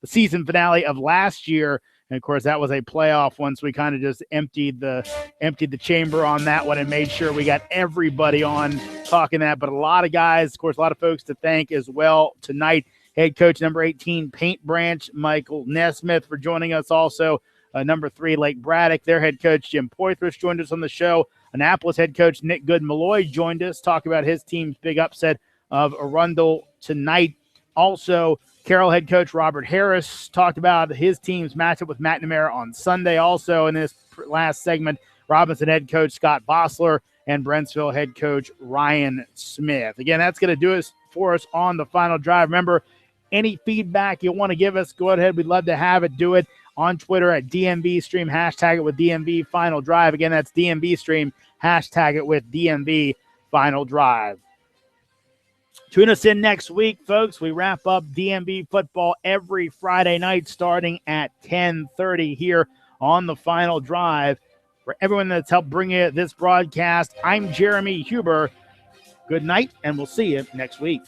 A: season finale of last year. And of course, that was a playoff one, so we kind of just emptied the chamber on that one and made sure we got everybody on talking that. But a lot of guys, of course, a lot of folks to thank as well tonight. Head coach number 18, Paint Branch, Michael Nesmith, for joining us also. Number 3, Lake Braddock. Their head coach, Jim Poitras, joined us on the show. Annapolis head coach Nick Good-Malloy joined us, talking about his team's big upset of Arundel tonight. Also, Carroll head coach Robert Harris talked about his team's matchup with McNamara on Sunday. Also, in this last segment, Robinson head coach Scott Bossler and Brentsville head coach Ryan Smith. Again, that's going to do it for us on the final drive. Remember, any feedback you want to give us, go ahead. We'd love to have it. Do it on Twitter at DMVStream. Hashtag it with DMV Final Drive. Again, that's DMVStream. Hashtag it with DMV Final Drive. Tune us in next week, folks. We wrap up DMV football every Friday night starting at 10:30 here on the Final Drive. For everyone that's helped bring you this broadcast, I'm Jeremy Huber. Good night, and we'll see you next week.